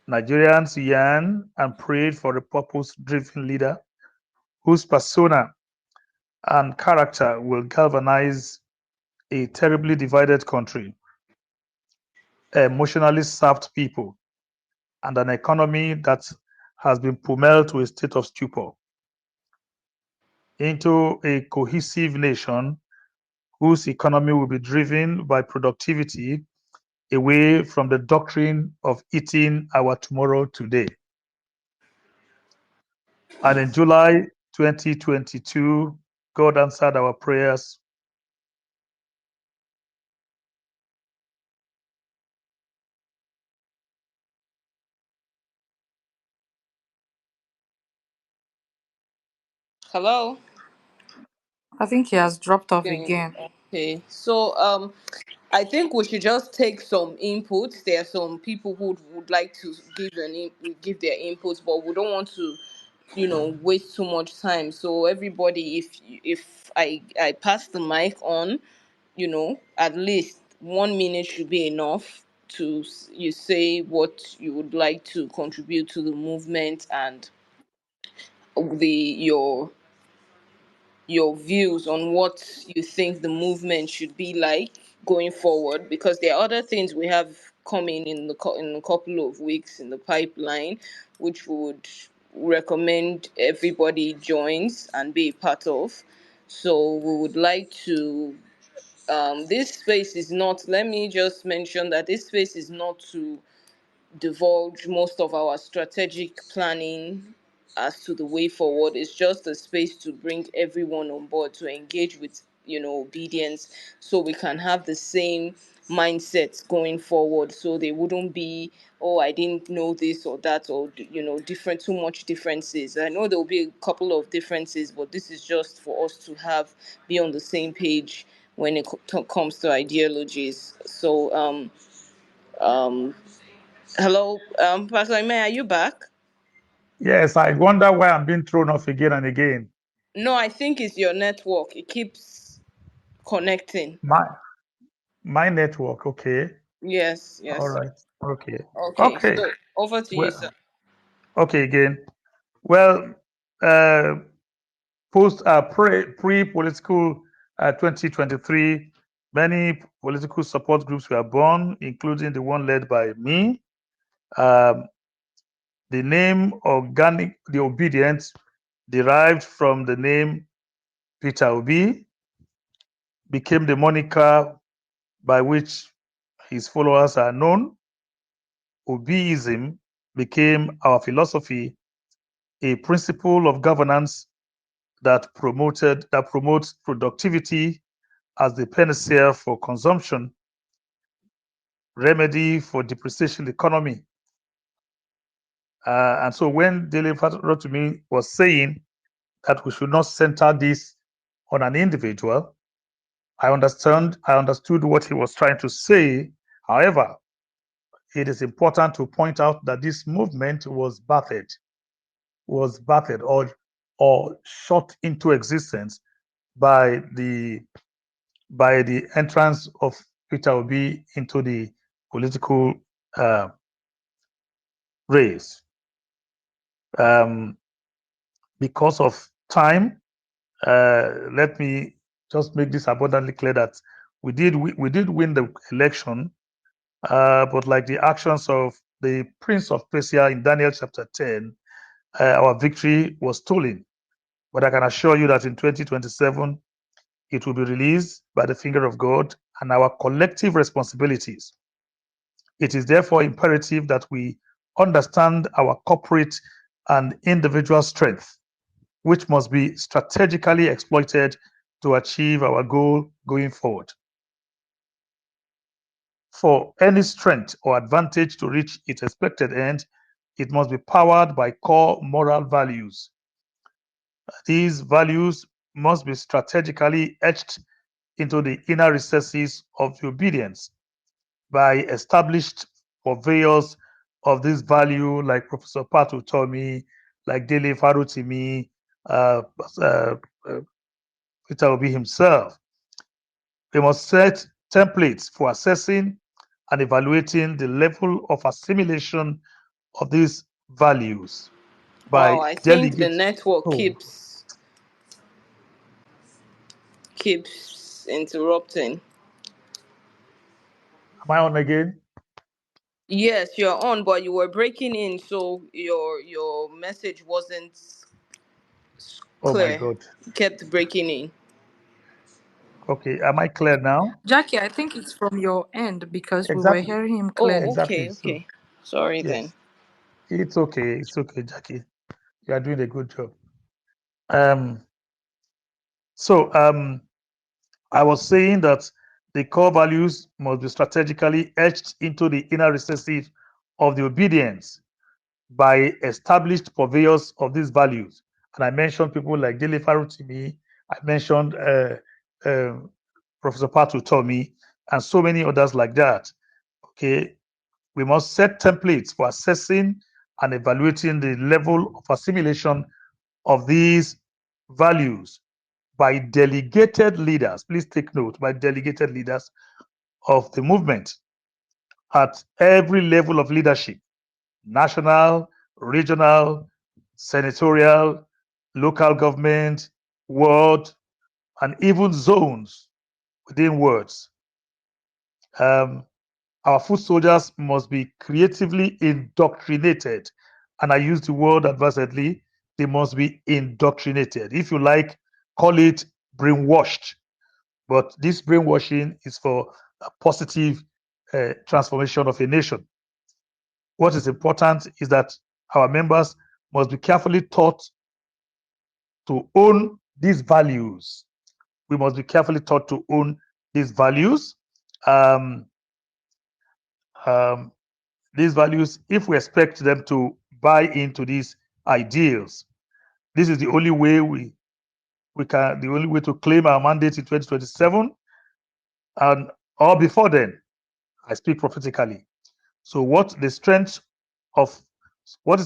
Nigerians yearn and prayed for a purpose driven leader whose persona and character will galvanize a terribly divided country, emotionally sapped people, and an economy that has been pummeled to a state of stupor into a cohesive nation whose economy will be driven by productivity away from the doctrine of eating our tomorrow today. And in July 2022, God answered our prayers. Hello. I think he has dropped off Okay. again. Okay. So I think we should just take some inputs. There are some people who would like to give their inputs, but we don't want to, waste too much time. So everybody, if I pass the mic on, at least 1 minute should be enough to you say what you would like to contribute to the movement and the your views on what you think the movement should be like going forward, because there are other things we have coming in in a couple of weeks in the pipeline, which would recommend everybody joins and be a part of. So we would like to, this space is not, let me just mention that this space is not to divulge most of our strategic planning as to the way forward. It's just a space to bring everyone on board to engage with, obedience, so we can have the same mindset going forward. So they wouldn't be, oh, I didn't know this or that, or different, too much differences. I know there will be a couple of differences, but this is just for us to be on the same page when it comes to ideologies. So um hello, Pastor Ime, are you back? Yes, I wonder why I'm being thrown off again and again. No, I think it's your network. It keeps connecting. My my network. Okay. Yes, All yes. right. Okay. Okay, Okay. so over to you, sir. Well. Okay. Again. Well. Uh. Post pre-political 2023, many political support groups were born, including the one led by me. Um, the name organic, the obedient, derived from the name Peter Obi, became the moniker by which his followers are known. Obiism became our philosophy, a principle of governance that promotes productivity as the panacea for consumption, remedy for depreciation economy. And so when Dele Farotimi was saying that we should not center this on an individual, I understood what he was trying to say. However, it is important to point out that this movement was bathed or shot into existence by the entrance of Peter Obi into the political uh, race. Um, because of time, let me just make this abundantly clear that we did win the election, but like the actions of the Prince of Persia in Daniel chapter 10, our victory was stolen. But I can assure you that in 2027, it will be released by the finger of God and our collective responsibilities. It is therefore imperative that we understand our corporate and individual strength, which must be strategically exploited to achieve our goal going forward. For any strength or advantage to reach its expected end, it must be powered by core moral values. These values must be strategically etched into the inner recesses of the obedience by established purveyors of this value, like Professor Pat Utomi, like Dele Farotimi, uh, uh, uh, Peter Obi himself. We must set templates for assessing and evaluating the level of assimilation of these values Wow, by I think the delegates. network Oh, keeps interrupting. am I on again? Yes, you're on, but you were breaking in, so your message wasn't Oh my clear. God. You kept breaking in. Okay, am I clear now? Jackie, I think it's from your end because we were Exactly. hearing him Oh, clearly. okay, Exactly. So, okay. Sorry then. yes, it's okay. It's okay, Jackie. You are doing a good job. Um, so I was saying that the core values must be strategically etched into the inner recesses of the obedience by established purveyors of these values. And I mentioned people like Dele Farotimi, I mentioned Professor Utomi, and so many others like that. Okay, we must set templates for assessing and evaluating the level of assimilation of these values by delegated leaders. Please take note, by delegated leaders of the movement at every level of leadership: national, regional, senatorial, local government, world, and even zones within words. Our foot soldiers must be creatively indoctrinated. And I use the word advisedly. They must be indoctrinated. If you like, call it brainwashed. But this brainwashing is for a positive transformation of a nation. What is important is that our members must be carefully taught to own these values. We must be carefully taught to own these values. Um, um, these values, if we expect them to buy into these ideals, this is the only way the only way to claim our mandate in 2027, and or before then. I speak prophetically. So, what is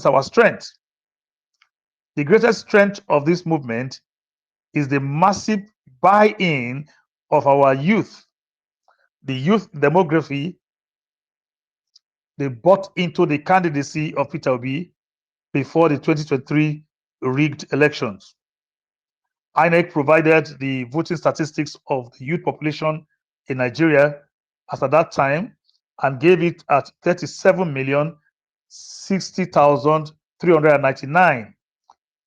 our strength? The greatest strength of this movement is the massive buy-in of our youth. The youth demography, they bought into the candidacy of Peter Obi before the 2023 rigged elections. INEC provided the voting statistics of the youth population in Nigeria as at that time and gave it at 37,060,399,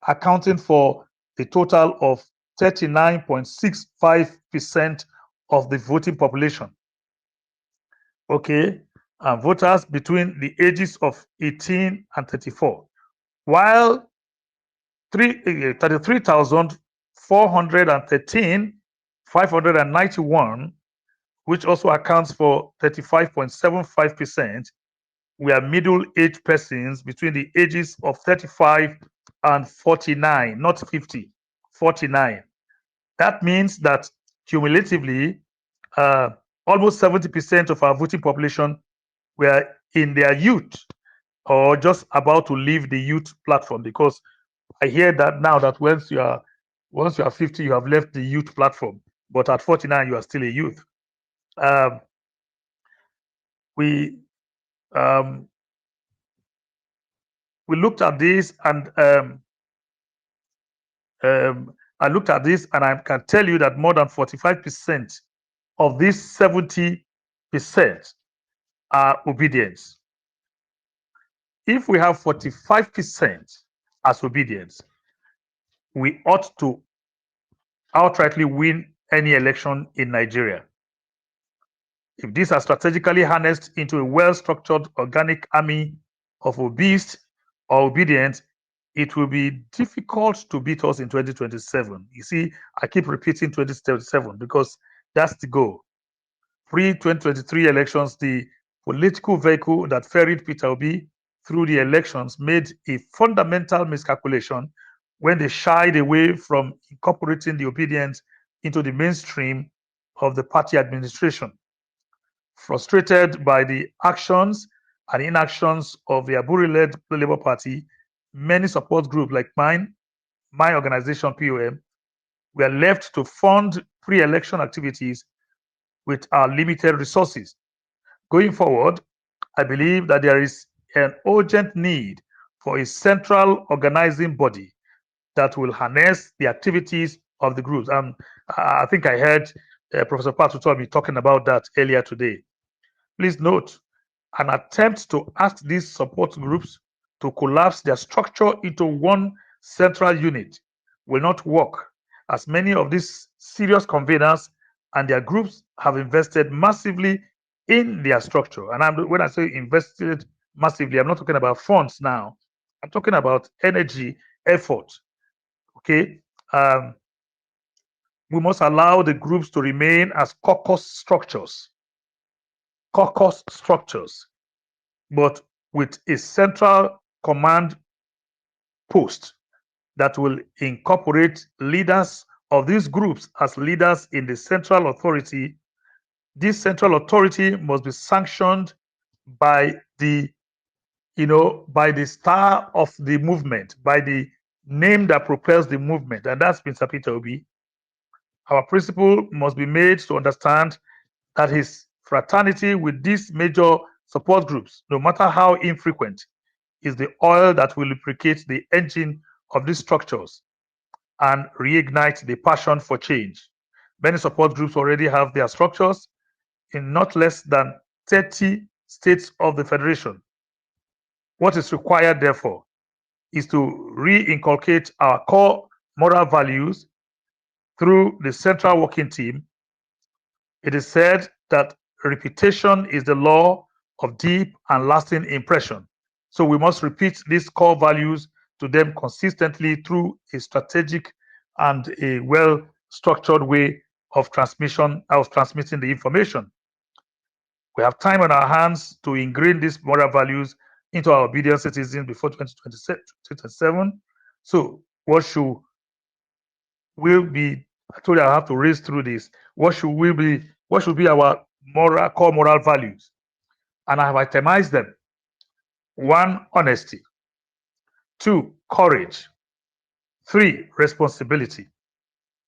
accounting for a total of 39.65% of the voting population. Okay, and voters between the ages of 18 and 34, while 33,413, 591, which also accounts for 35.75%, were middle-aged persons between the ages of 35 and 49, not 50, 49. That means that cumulatively, almost 70% of our voting population were in their youth or just about to leave the youth platform, because I hear that now that once you are 50, you have left the youth platform, but at 49, you are still a youth. We um, we looked at this, and I looked at this, and I can tell you that more than 45% of these 70% are obedience. If we have 45% as obedience, we ought to outrightly win any election in Nigeria. If these are strategically harnessed into a well-structured organic army of obese or obedient, it will be difficult to beat us in 2027. You see, I keep repeating 2027 because that's the goal. Pre-2023 elections, the political vehicle that ferried Peter Obi through the elections made a fundamental miscalculation when they shied away from incorporating the obedience into the mainstream of the party administration. Frustrated by the actions and inactions of the Aburi-led Labour Party, many support groups like mine, my organization POM, were left to fund pre-election activities with our limited resources. Going forward, I believe that there is an urgent need for a central organizing body that will harness the activities of the groups. I think I heard Professor Patutomi talking about that earlier today. Please note, an attempt to ask these support groups to collapse their structure into one central unit will not work, as many of these serious conveners and their groups have invested massively in their structure. And when I say invested massively, I'm not talking about funds now. I'm talking about energy, effort. Okay. We must allow the groups to remain as caucus structures, but with a central command post that will incorporate leaders of these groups as leaders in the central authority. This central authority must be sanctioned by the by the star of the movement, by the name that propels the movement, and that's Mr. Peter Obi. Our principal must be made to understand that his fraternity with these major support groups, no matter how infrequent, is the oil that will lubricate the engine of these structures and reignite the passion for change. Many support groups already have their structures in not less than 30 states of the Federation. What is required, therefore, is to re-inculcate our core moral values through the central working team. It is said that repetition is the law of deep and lasting impression. So we must repeat these core values to them consistently through a strategic and a well-structured way of transmitting the information. We have time on our hands to ingrain these moral values into our obedient citizens before 2027. So what should will be, I told you I have to race through this. What should be our core moral values? And I have itemized them. 1, honesty. 2, courage. 3, responsibility.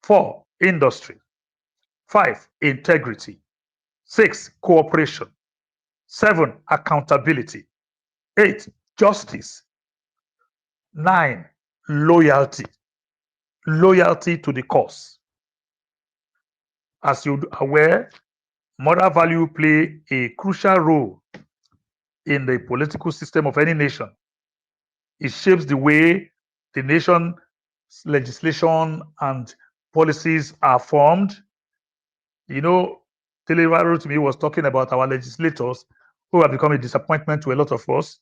4, industry. 5, integrity. 6, cooperation. 7, accountability. 8, justice. 9, loyalty. Loyalty to the cause. As you're aware, moral value play a crucial role in the political system of any nation. It shapes the way the nation's legislation and policies are formed. You know, Dele to me was talking about our legislators who have become a disappointment to a lot of us.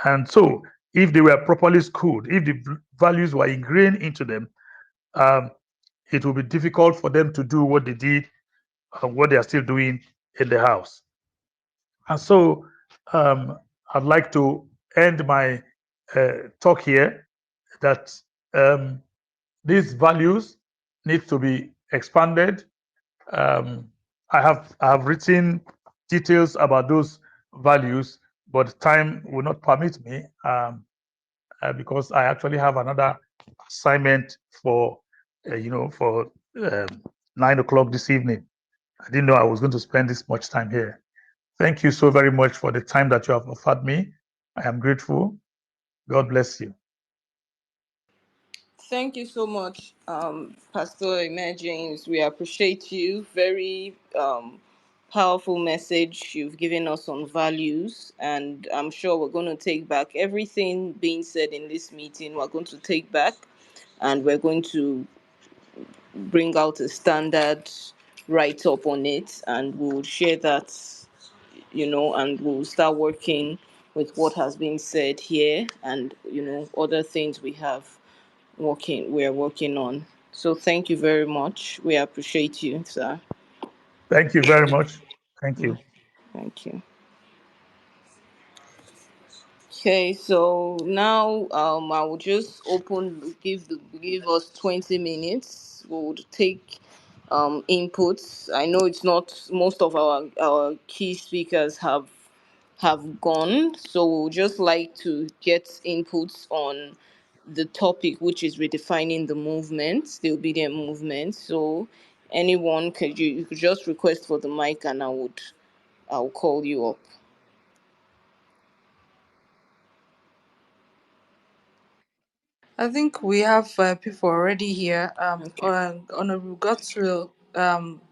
And so, if they were properly schooled, if the values were ingrained into them, um, it will be difficult for them to do what they did and what they are still doing in the house. And so, I'd like to end my talk here that um, these values need to be expanded. Um, I have written details about those values, but time will not permit me because I actually have another assignment for for um, 9 o'clock this evening. I didn't know I was going to spend this much time here. Thank you so very much for the time that you have offered me. I am grateful. God bless you. Thank you so much, Pastor Ime-James. We appreciate you. Very powerful message you've given us on values, and I'm sure we're going to take back everything being said in this meeting. We're going to take back, and we're going to bring out a standard write up on it, and we'll share that, and we'll start working with what has been said here, and other things we're working on. So thank you very much. We appreciate you, sir. Thank you very much. Thank you. Thank you. Okay, so now I will just give us 20 minutes. We'll take inputs. I know it's not most of our key speakers have gone, so we'll just like to get inputs on the topic, which is redefining the movement, the obedient movement. So anyone, you could just request for the mic, and I'll call you up. I think we have people already here. Okay. Honorable Godswill,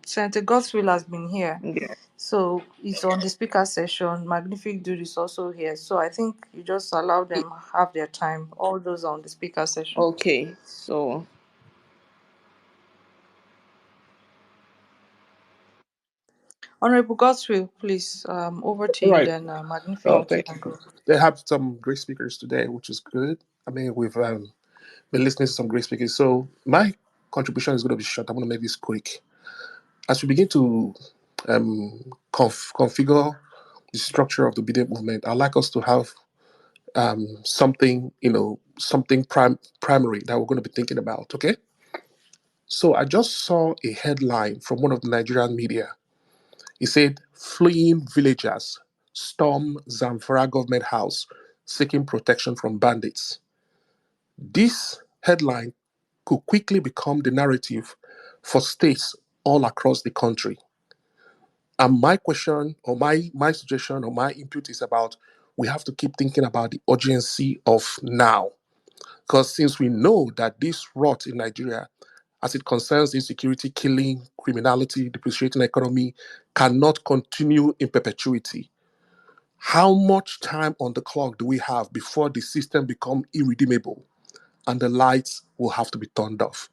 Senator Godswill has been here. Yeah. So it's on the speaker session. Magnific Dude is also here. So I think you just allow them have their time. All those on the speaker session. Okay. So Honorable Godswill, please, over to All you right. then. Magnific okay. Thank can you. go. They have some great speakers today, which is good. I mean, we've been listening to some great speakers. So my contribution is going to be short. I'm going to make this quick. As we begin to configure the structure of the BDM movement, I'd like us to have something, something primary that we're going to be thinking about. Okay. So I just saw a headline from one of the Nigerian media. It said, "Fleeing villagers storm Zamfara government house seeking protection from bandits." This headline could quickly become the narrative for states all across the country. And my question, or my suggestion, or my input is about, we have to keep thinking about the urgency of now. Because since we know that this rot in Nigeria, as it concerns insecurity, killing, criminality, depreciating economy, cannot continue in perpetuity. How much time on the clock do we have before the system become irredeemable and the lights will have to be turned off?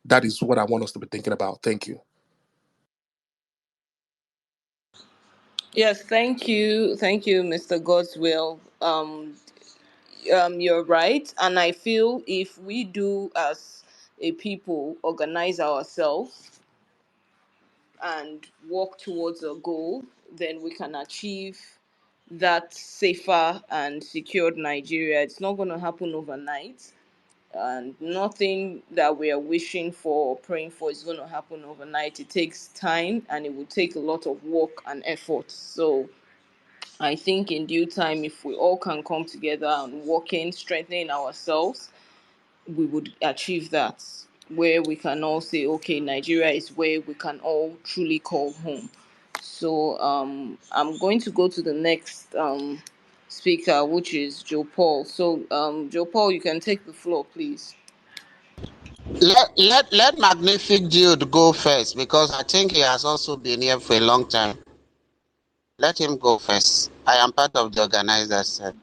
That is what I want us to be thinking about. Thank you. Yes, thank you, Mr. Godswill. You're right, and I feel if we do as a people organize ourselves and work towards a goal, then we can achieve that safer and secured Nigeria. It's not going to happen overnight, and nothing that we are wishing for or praying for is going to happen overnight. It takes time and it will take a lot of work and effort. So I think in due time, if we all can come together and work in strengthening ourselves, we would achieve that, where we can all say, okay, Nigeria is where we can all truly call home. So I'm going to go to the next speaker, which is Joe Paul. So Joe Paul, you can take the floor, please. Let Magnific Dude go first because I think he has also been here for a long time. Let him go first. I am part of the organizers set.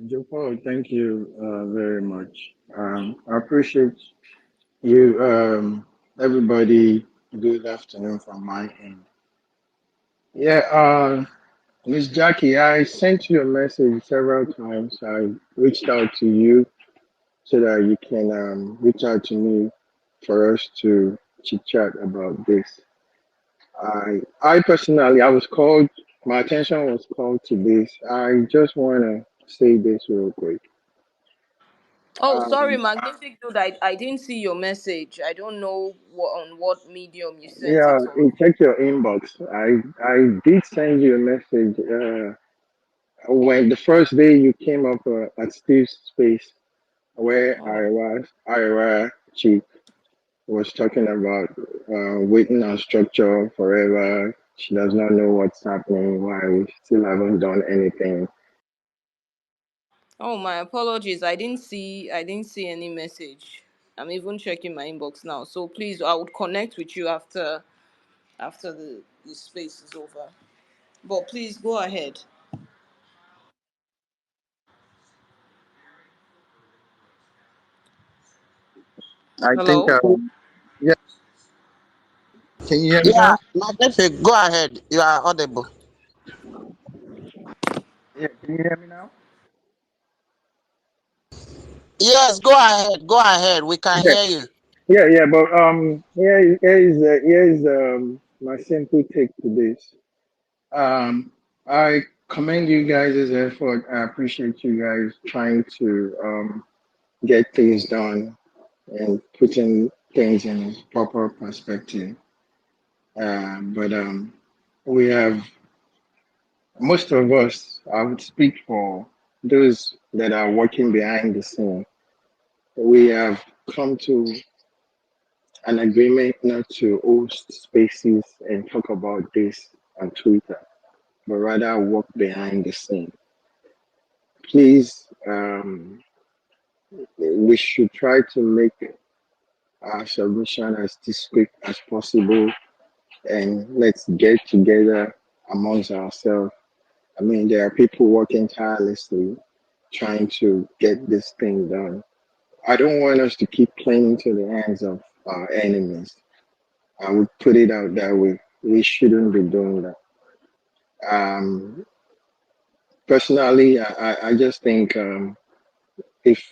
Joe Paul, thank you very much. I appreciate you, everybody. Good afternoon from my end. Yeah, Miss Jackie, I sent you a message several times. I reached out to you so that you can reach out to me for us to chit chat about this. I personally, I was called. My attention was called to this. I just want to say this real quick. Oh, sorry, Um, Magnific Dude, I didn't see your message. I don't know on what medium you sent Yeah, it on. check your inbox. I did send you a message when the first day you came up at Steve's space where Oh. Ira Chief was talking about waiting on structure forever. She does not know what's happening. Why we still haven't done anything. Oh, my apologies. I didn't see any message. I'm even checking my inbox now. So please, I would connect with you after the space is over. But please go ahead. I think Hello? yeah. Can you hear me Yeah, now? Magnific, go ahead. You are audible. Yeah, can you hear me now? Yes, go ahead. Go ahead. We can Yeah, hear you. yeah. But here is my simple take to this. I commend you guys' effort. I appreciate you guys trying to get things done and putting things in its proper perspective. But we have most of us. I would speak for those that are working behind the scene. We have come to an agreement not to host spaces and talk about this on Twitter, but rather work behind the scene. Please, we should try to make our submission as discreet as possible and let's get together amongst ourselves. I mean, there are people working tirelessly trying to get this thing done. I don't want us to keep playing into the hands of our enemies. I would put it out that way. We shouldn't be doing that. Um, Personally, I just think if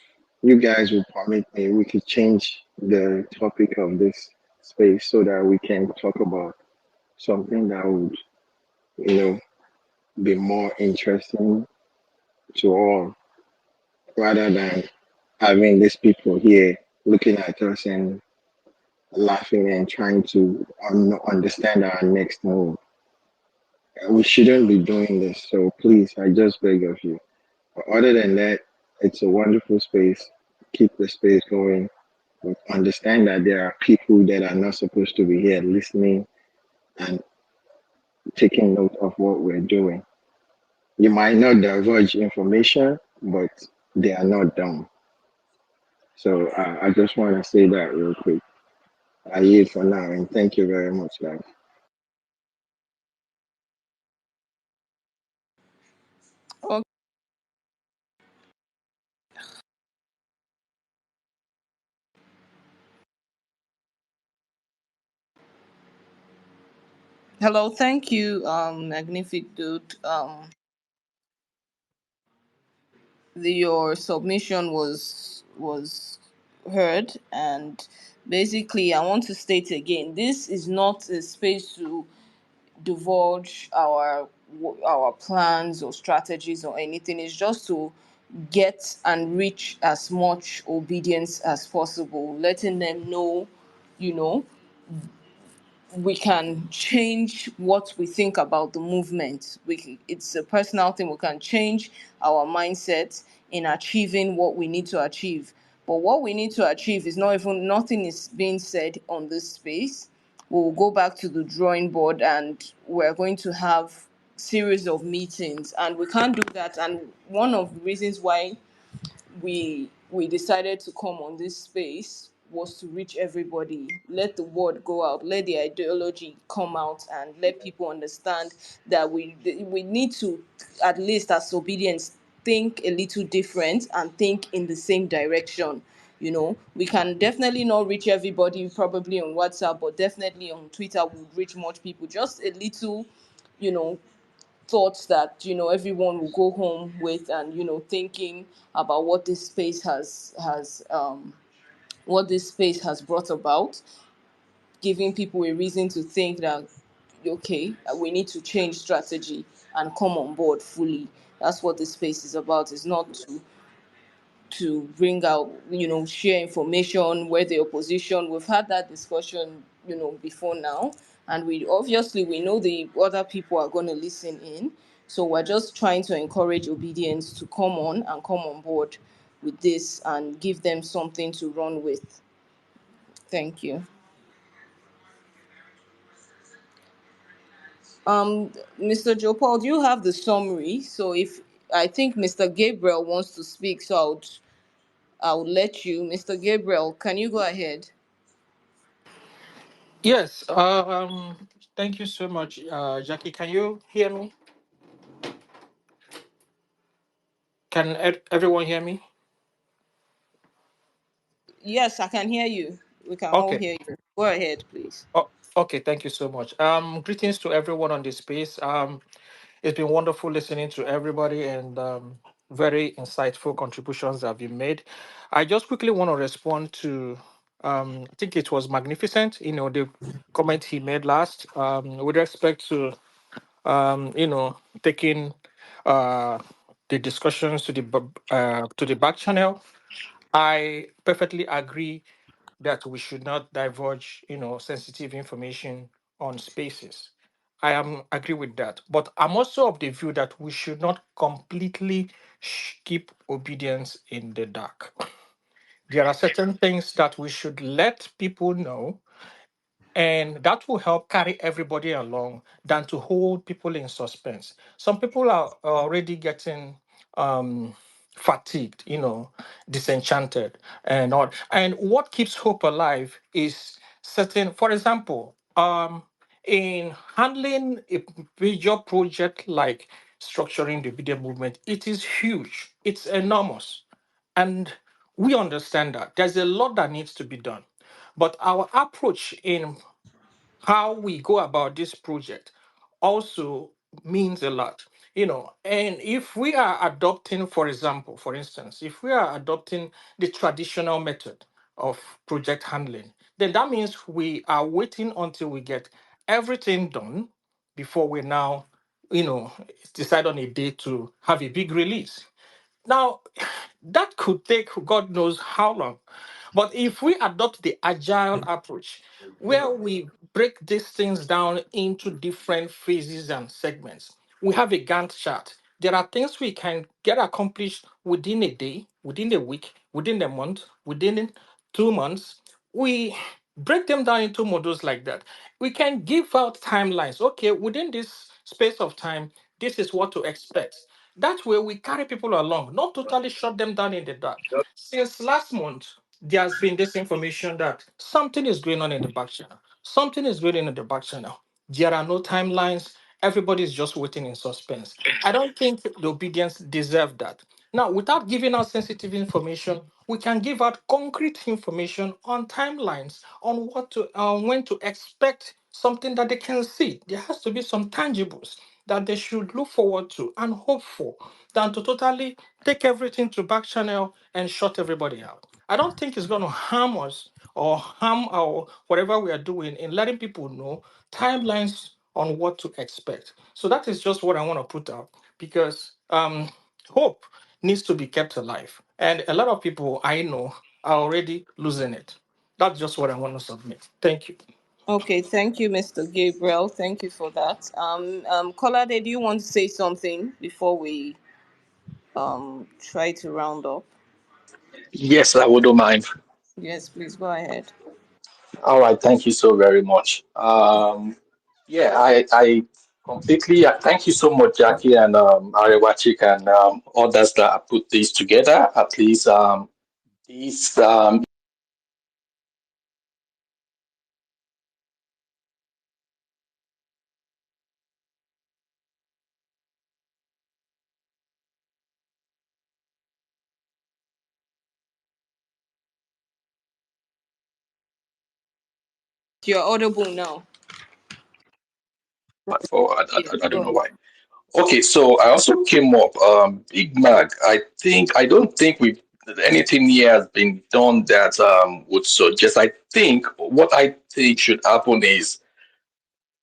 you guys would permit me, we could change the topic of this space so that we can talk about something that would, you know, be more interesting to all. rather than having these people here looking at us and laughing and trying to understand our next move. We shouldn't be doing this. So please, I just beg of you. Other than that, it's a wonderful space. Keep the space going. But understand that there are people that are not supposed to be here listening and taking note of what we're doing. You might not divulge information, but they are not dumb. So I just want to say that real quick. I yield for now, and thank you very much, guys. Oh, hello, thank you, magnific dude. Your submission was heard, and basically, I want to state again: this is not a space to divulge our plans or strategies or anything. It's just to get and reach as much obedience as possible, letting them know, you know, we can change what we think about the movement. It's a personal thing. We can change our mindset in achieving what we need to achieve. But what we need to achieve is not even nothing is being said on this space. We'll go back to the drawing board and we're going to have series of meetings, and we can't do that. And one of the reasons why we decided to come on this space was to reach everybody, let the word go out, let the ideology come out, and let people understand that we need to, at least as obedience, think a little different and think in the same direction. We can definitely not reach everybody probably on WhatsApp, but definitely on Twitter we'll reach much people. Just a little, you know thoughts that everyone will go home with, and thinking about what this space has brought about, giving people a reason to think that, okay, we need to change strategy and come on board fully. That's what this space is about. It's not to bring out, share information where the opposition. We've had that discussion, before now, and we know the other people are going to listen in. So we're just trying to encourage obedience to come on and come on board with this and give them something to run with. Thank you. Mr. Joe Paul, do you have the summary? So if I think Mr. Gabriel wants to speak, so I'll let you. Mr. Gabriel, can you go ahead? Yes, thank you so much, Jackie. Can you hear me? Can everyone hear me? Yes, I can hear you. We can all Okay. hear you. Go ahead, please. Oh, okay, thank you so much. Greetings to everyone on this space. It's been wonderful listening to everybody, and very insightful contributions that have been made. I just quickly want to respond to, I think it was magnificent, the comment he made last, with respect to taking uh, the discussions to the back channel. I perfectly agree that we should not divulge, sensitive information on spaces. I am agree with that, but I'm also of the view that we should not completely keep obedience in the dark. There are certain things that we should let people know, and that will help carry everybody along than to hold people in suspense. Some people are already getting um, fatigued, disenchanted, and all. And what keeps hope alive is certain, for example, in handling a major project like structuring the video movement, it is huge, it's enormous. And we understand that there's a lot that needs to be done. But our approach in how we go about this project also means a lot. And if we are adopting, for instance, if we are adopting the traditional method of project handling, then that means we are waiting until we get everything done before we now, you know, decide on a day to have a big release. Now, That could take God knows how long. But if we adopt the agile approach, where we break these things down into different phases and segments, we have a Gantt chart. There are things we can get accomplished within a day, within a week, within a month, within 2 months. We break them down into modules like that. We can give out timelines. Okay, within this space of time, this is what to expect. That way, we carry people along, not totally shut them down in the dark. Since last month, there has been this information that something is going on in the back channel. Something is going on in the back channel. There are no timelines. Everybody is just waiting in suspense. I don't think the obedience deserve that. Now, without giving out sensitive information, we can give out concrete information on timelines, on what to, when to expect something that they can see. There has to be some tangibles that they should look forward to and hope for, than to totally take everything to back channel and shut everybody out. I don't think it's going to harm us or harm our whatever we are doing in letting people know timelines on what to expect. So that is just what I want to put out, because hope needs to be kept alive. And a lot of people I know are already losing it. That's just what I want to submit. Thank you. Okay, thank you, Mr. Gabriel. Thank you for that. Kolade, do you want to say something before we try to round up? Yes, I wouldn't mind. Yes, please go ahead. All right, thank you so very much. Yeah, I completely thank you so much, Jackie and Arewachik and others that have put this together. At least this You're audible now. for Yes, I go don't know ahead. why. Okay, so I also came up Big Mac. I don't think we've anything here has been done that would suggest. I think what I think should happen is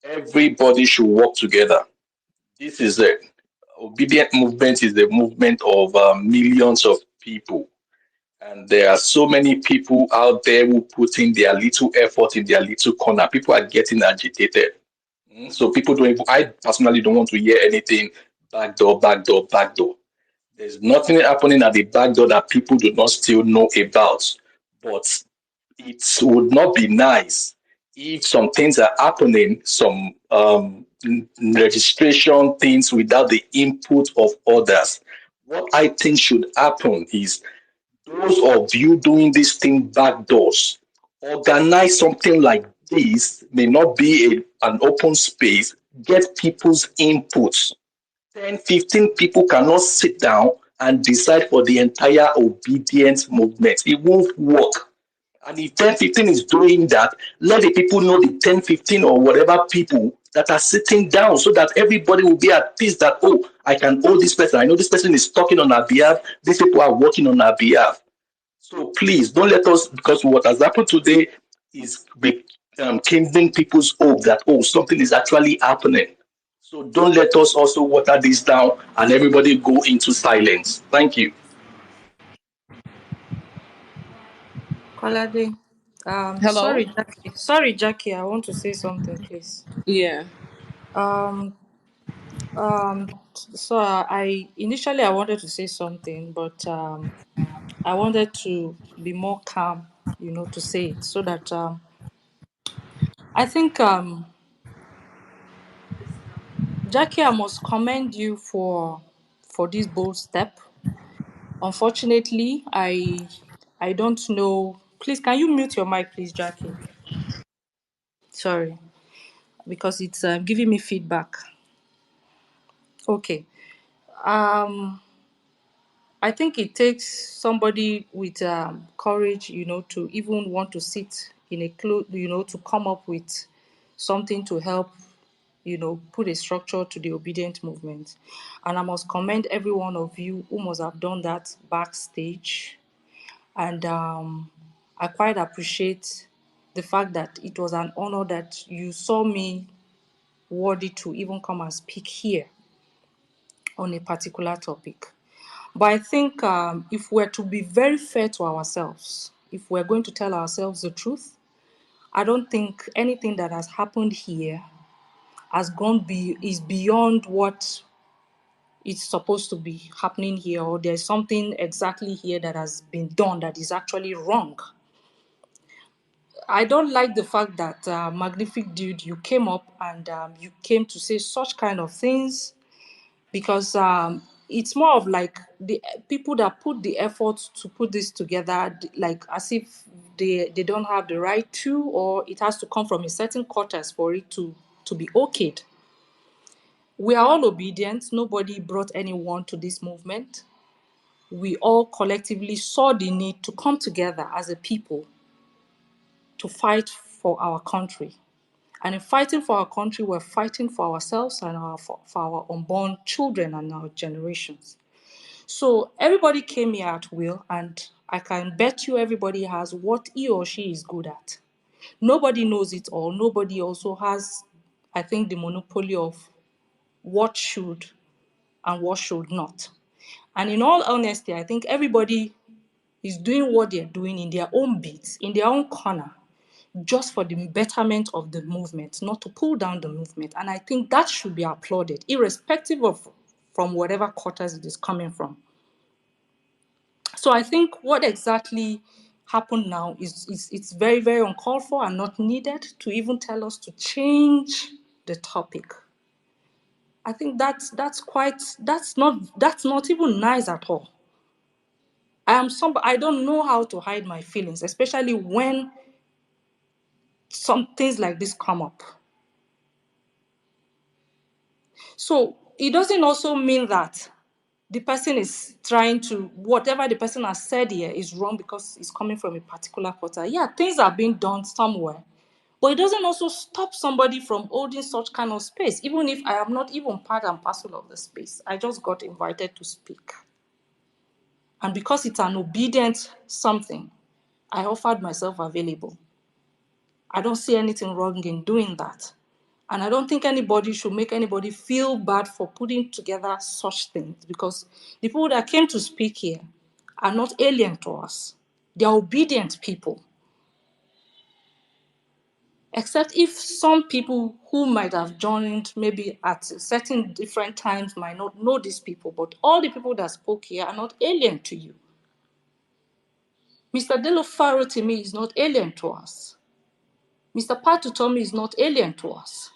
everybody should work together. This is it. Obedient movement is the movement of millions of people. And there are so many people out there who put in their little effort in their little corner. People are getting agitated. So people don't even, I personally don't want to hear anything backdoor, backdoor, backdoor. There's nothing happening at the back door that people do not still know about. But it would not be nice if some things are happening, some registration things without the input of others. What I think should happen is those of you doing this thing backdoors, organize something like this, may not be an open space, get people's inputs. 10, 15 people cannot sit down and decide for the entire obedience movement. It won't work. And if 10, 15 is doing that, let the people know the 10, 15 or whatever people that are sitting down so that everybody will be at peace that, oh, I can hold this person. I know this person is talking on our behalf. These people are working on our behalf. So please don't let us, because what has happened today is kindling people's hope that, oh, something is actually happening. So don't let us also water this down and everybody go into silence. Thank you. Kolade. Hello? Sorry, Jackie. I want to say something, please. Yeah. Um, so I initially I wanted to say something, but I wanted to be more calm, to say it so that I think Jackie, I must commend you for this bold step. Unfortunately, I don't know. Please, can you mute your mic, please, Jackie? Sorry, because it's giving me feedback. Okay. Um, I think it takes somebody with courage, to even want to sit in a to come up with something to help, put a structure to the obedient movement. And I must commend every one of you who must have done that backstage. And I quite appreciate the fact that it was an honor that you saw me worthy to even come and speak here on a particular topic. But I think if we're to be very fair to ourselves, if we're going to tell ourselves the truth, I don't think anything that has happened here is beyond what is supposed to be happening here, or there's something exactly here that has been done that is actually wrong. I don't like the fact that Magnific Dude, you came up and you came to say such kind of things, because it's more of like the people that put the effort to put this together, like as if they don't have the right to, or it has to come from a certain quarters for it to be okayed. We are all obedient. Nobody brought anyone to this movement. We all collectively saw the need to come together as a people to fight for our country. And in fighting for our country, we're fighting for ourselves and for our unborn children and our generations. So everybody came here at will, and I can bet you everybody has what he or she is good at. Nobody knows it all. Nobody also has, I think, the monopoly of what should and what should not. And in all honesty, I think everybody is doing what they're doing in their own beats, in their own corner, just for the betterment of the movement, not to pull down the movement. And I think that should be applauded, irrespective of from whatever quarters it is coming from. So I think what exactly happened now is it's very, very uncalled for and not needed to even tell us to change the topic. I think that's not even nice at all. I don't know how to hide my feelings, especially when some things like this come up. So it doesn't also mean that the person is trying to, whatever the person has said here is wrong because it's coming from a particular quarter. Yeah, things are being done somewhere. But it doesn't also stop somebody from holding such kind of space, even if I am not even part and parcel of the space. I just got invited to speak. And because it's an obedient something, I offered myself available. I don't see anything wrong in doing that. And I don't think anybody should make anybody feel bad for putting together such things, because the people that came to speak here are not alien to us. They are obedient people. Except if some people who might have joined maybe at certain different times might not know these people, but all the people that spoke here are not alien to you. Mr. Dele Farotimi is not alien to us. Mr. Utomi is not alien to us.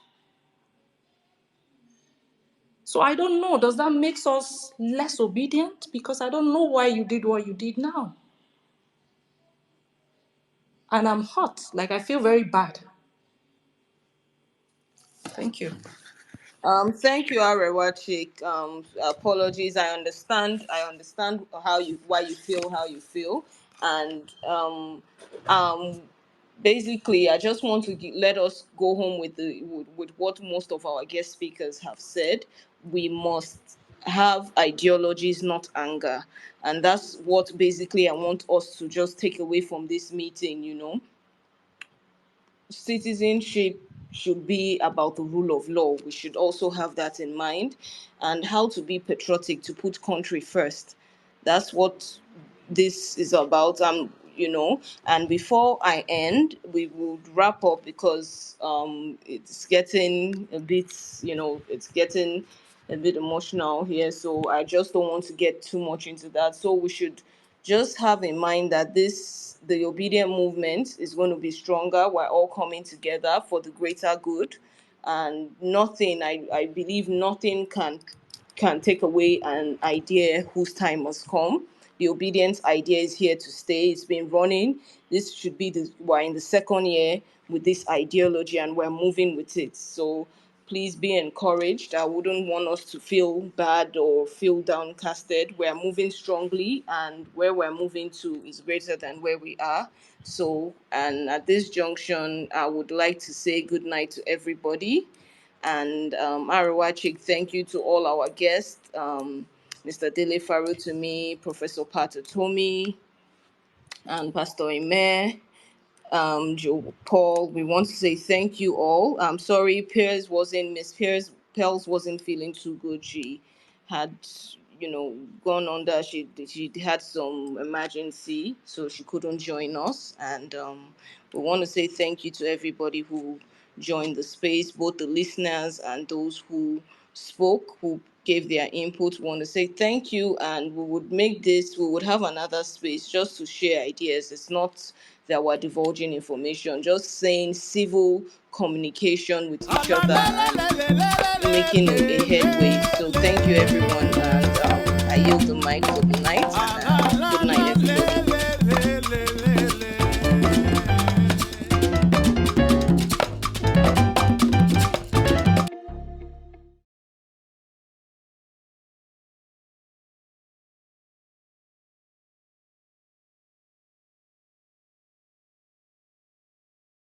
So I don't know, does that make us less obedient? Because I don't know why you did what you did now. And I'm hot, like I feel very bad. Thank you. Thank you, Arewachik. Apologies. I understand why you feel how you feel, and basically, I just want to let us go home with what most of our guest speakers have said. We must have ideologies, not anger, and that's what basically I want us to just take away from this meeting. Citizenship should be about the rule of law. We should also have that in mind, and how to be patriotic, to put country first. That's what this is about. And before I end, we would wrap up because it's getting a bit, it's getting a bit emotional here. So I just don't want to get too much into that. So we should just have in mind that the obedient movement is going to be stronger. We're all coming together for the greater good, and I believe nothing can take away an idea whose time has come. The obedience idea is here to stay. It's been running. This should be we're in the second year with this ideology, and we're moving with it. So please be encouraged. I wouldn't want us to feel bad or feel downcasted. We're moving strongly, and where we're moving to is greater than where we are. So, and at this junction, I would like to say good night to everybody. And Arawachik, thank you to all our guests, Mr. Dele Farotimi, Professor Patotomi, and Pastor Ime, Joe Paul. We want to say thank you all. I'm sorry, Miss Pels wasn't feeling too good. She had, gone under. She had some emergency, so she couldn't join us. And we want to say thank you to everybody who joined the space, both the listeners and those who spoke, who gave their input. We want to say thank you, and we would have another space just to share ideas. It's not that we're divulging information, just saying civil communication with each other and making a headway. So thank you everyone, and I yield the mic for the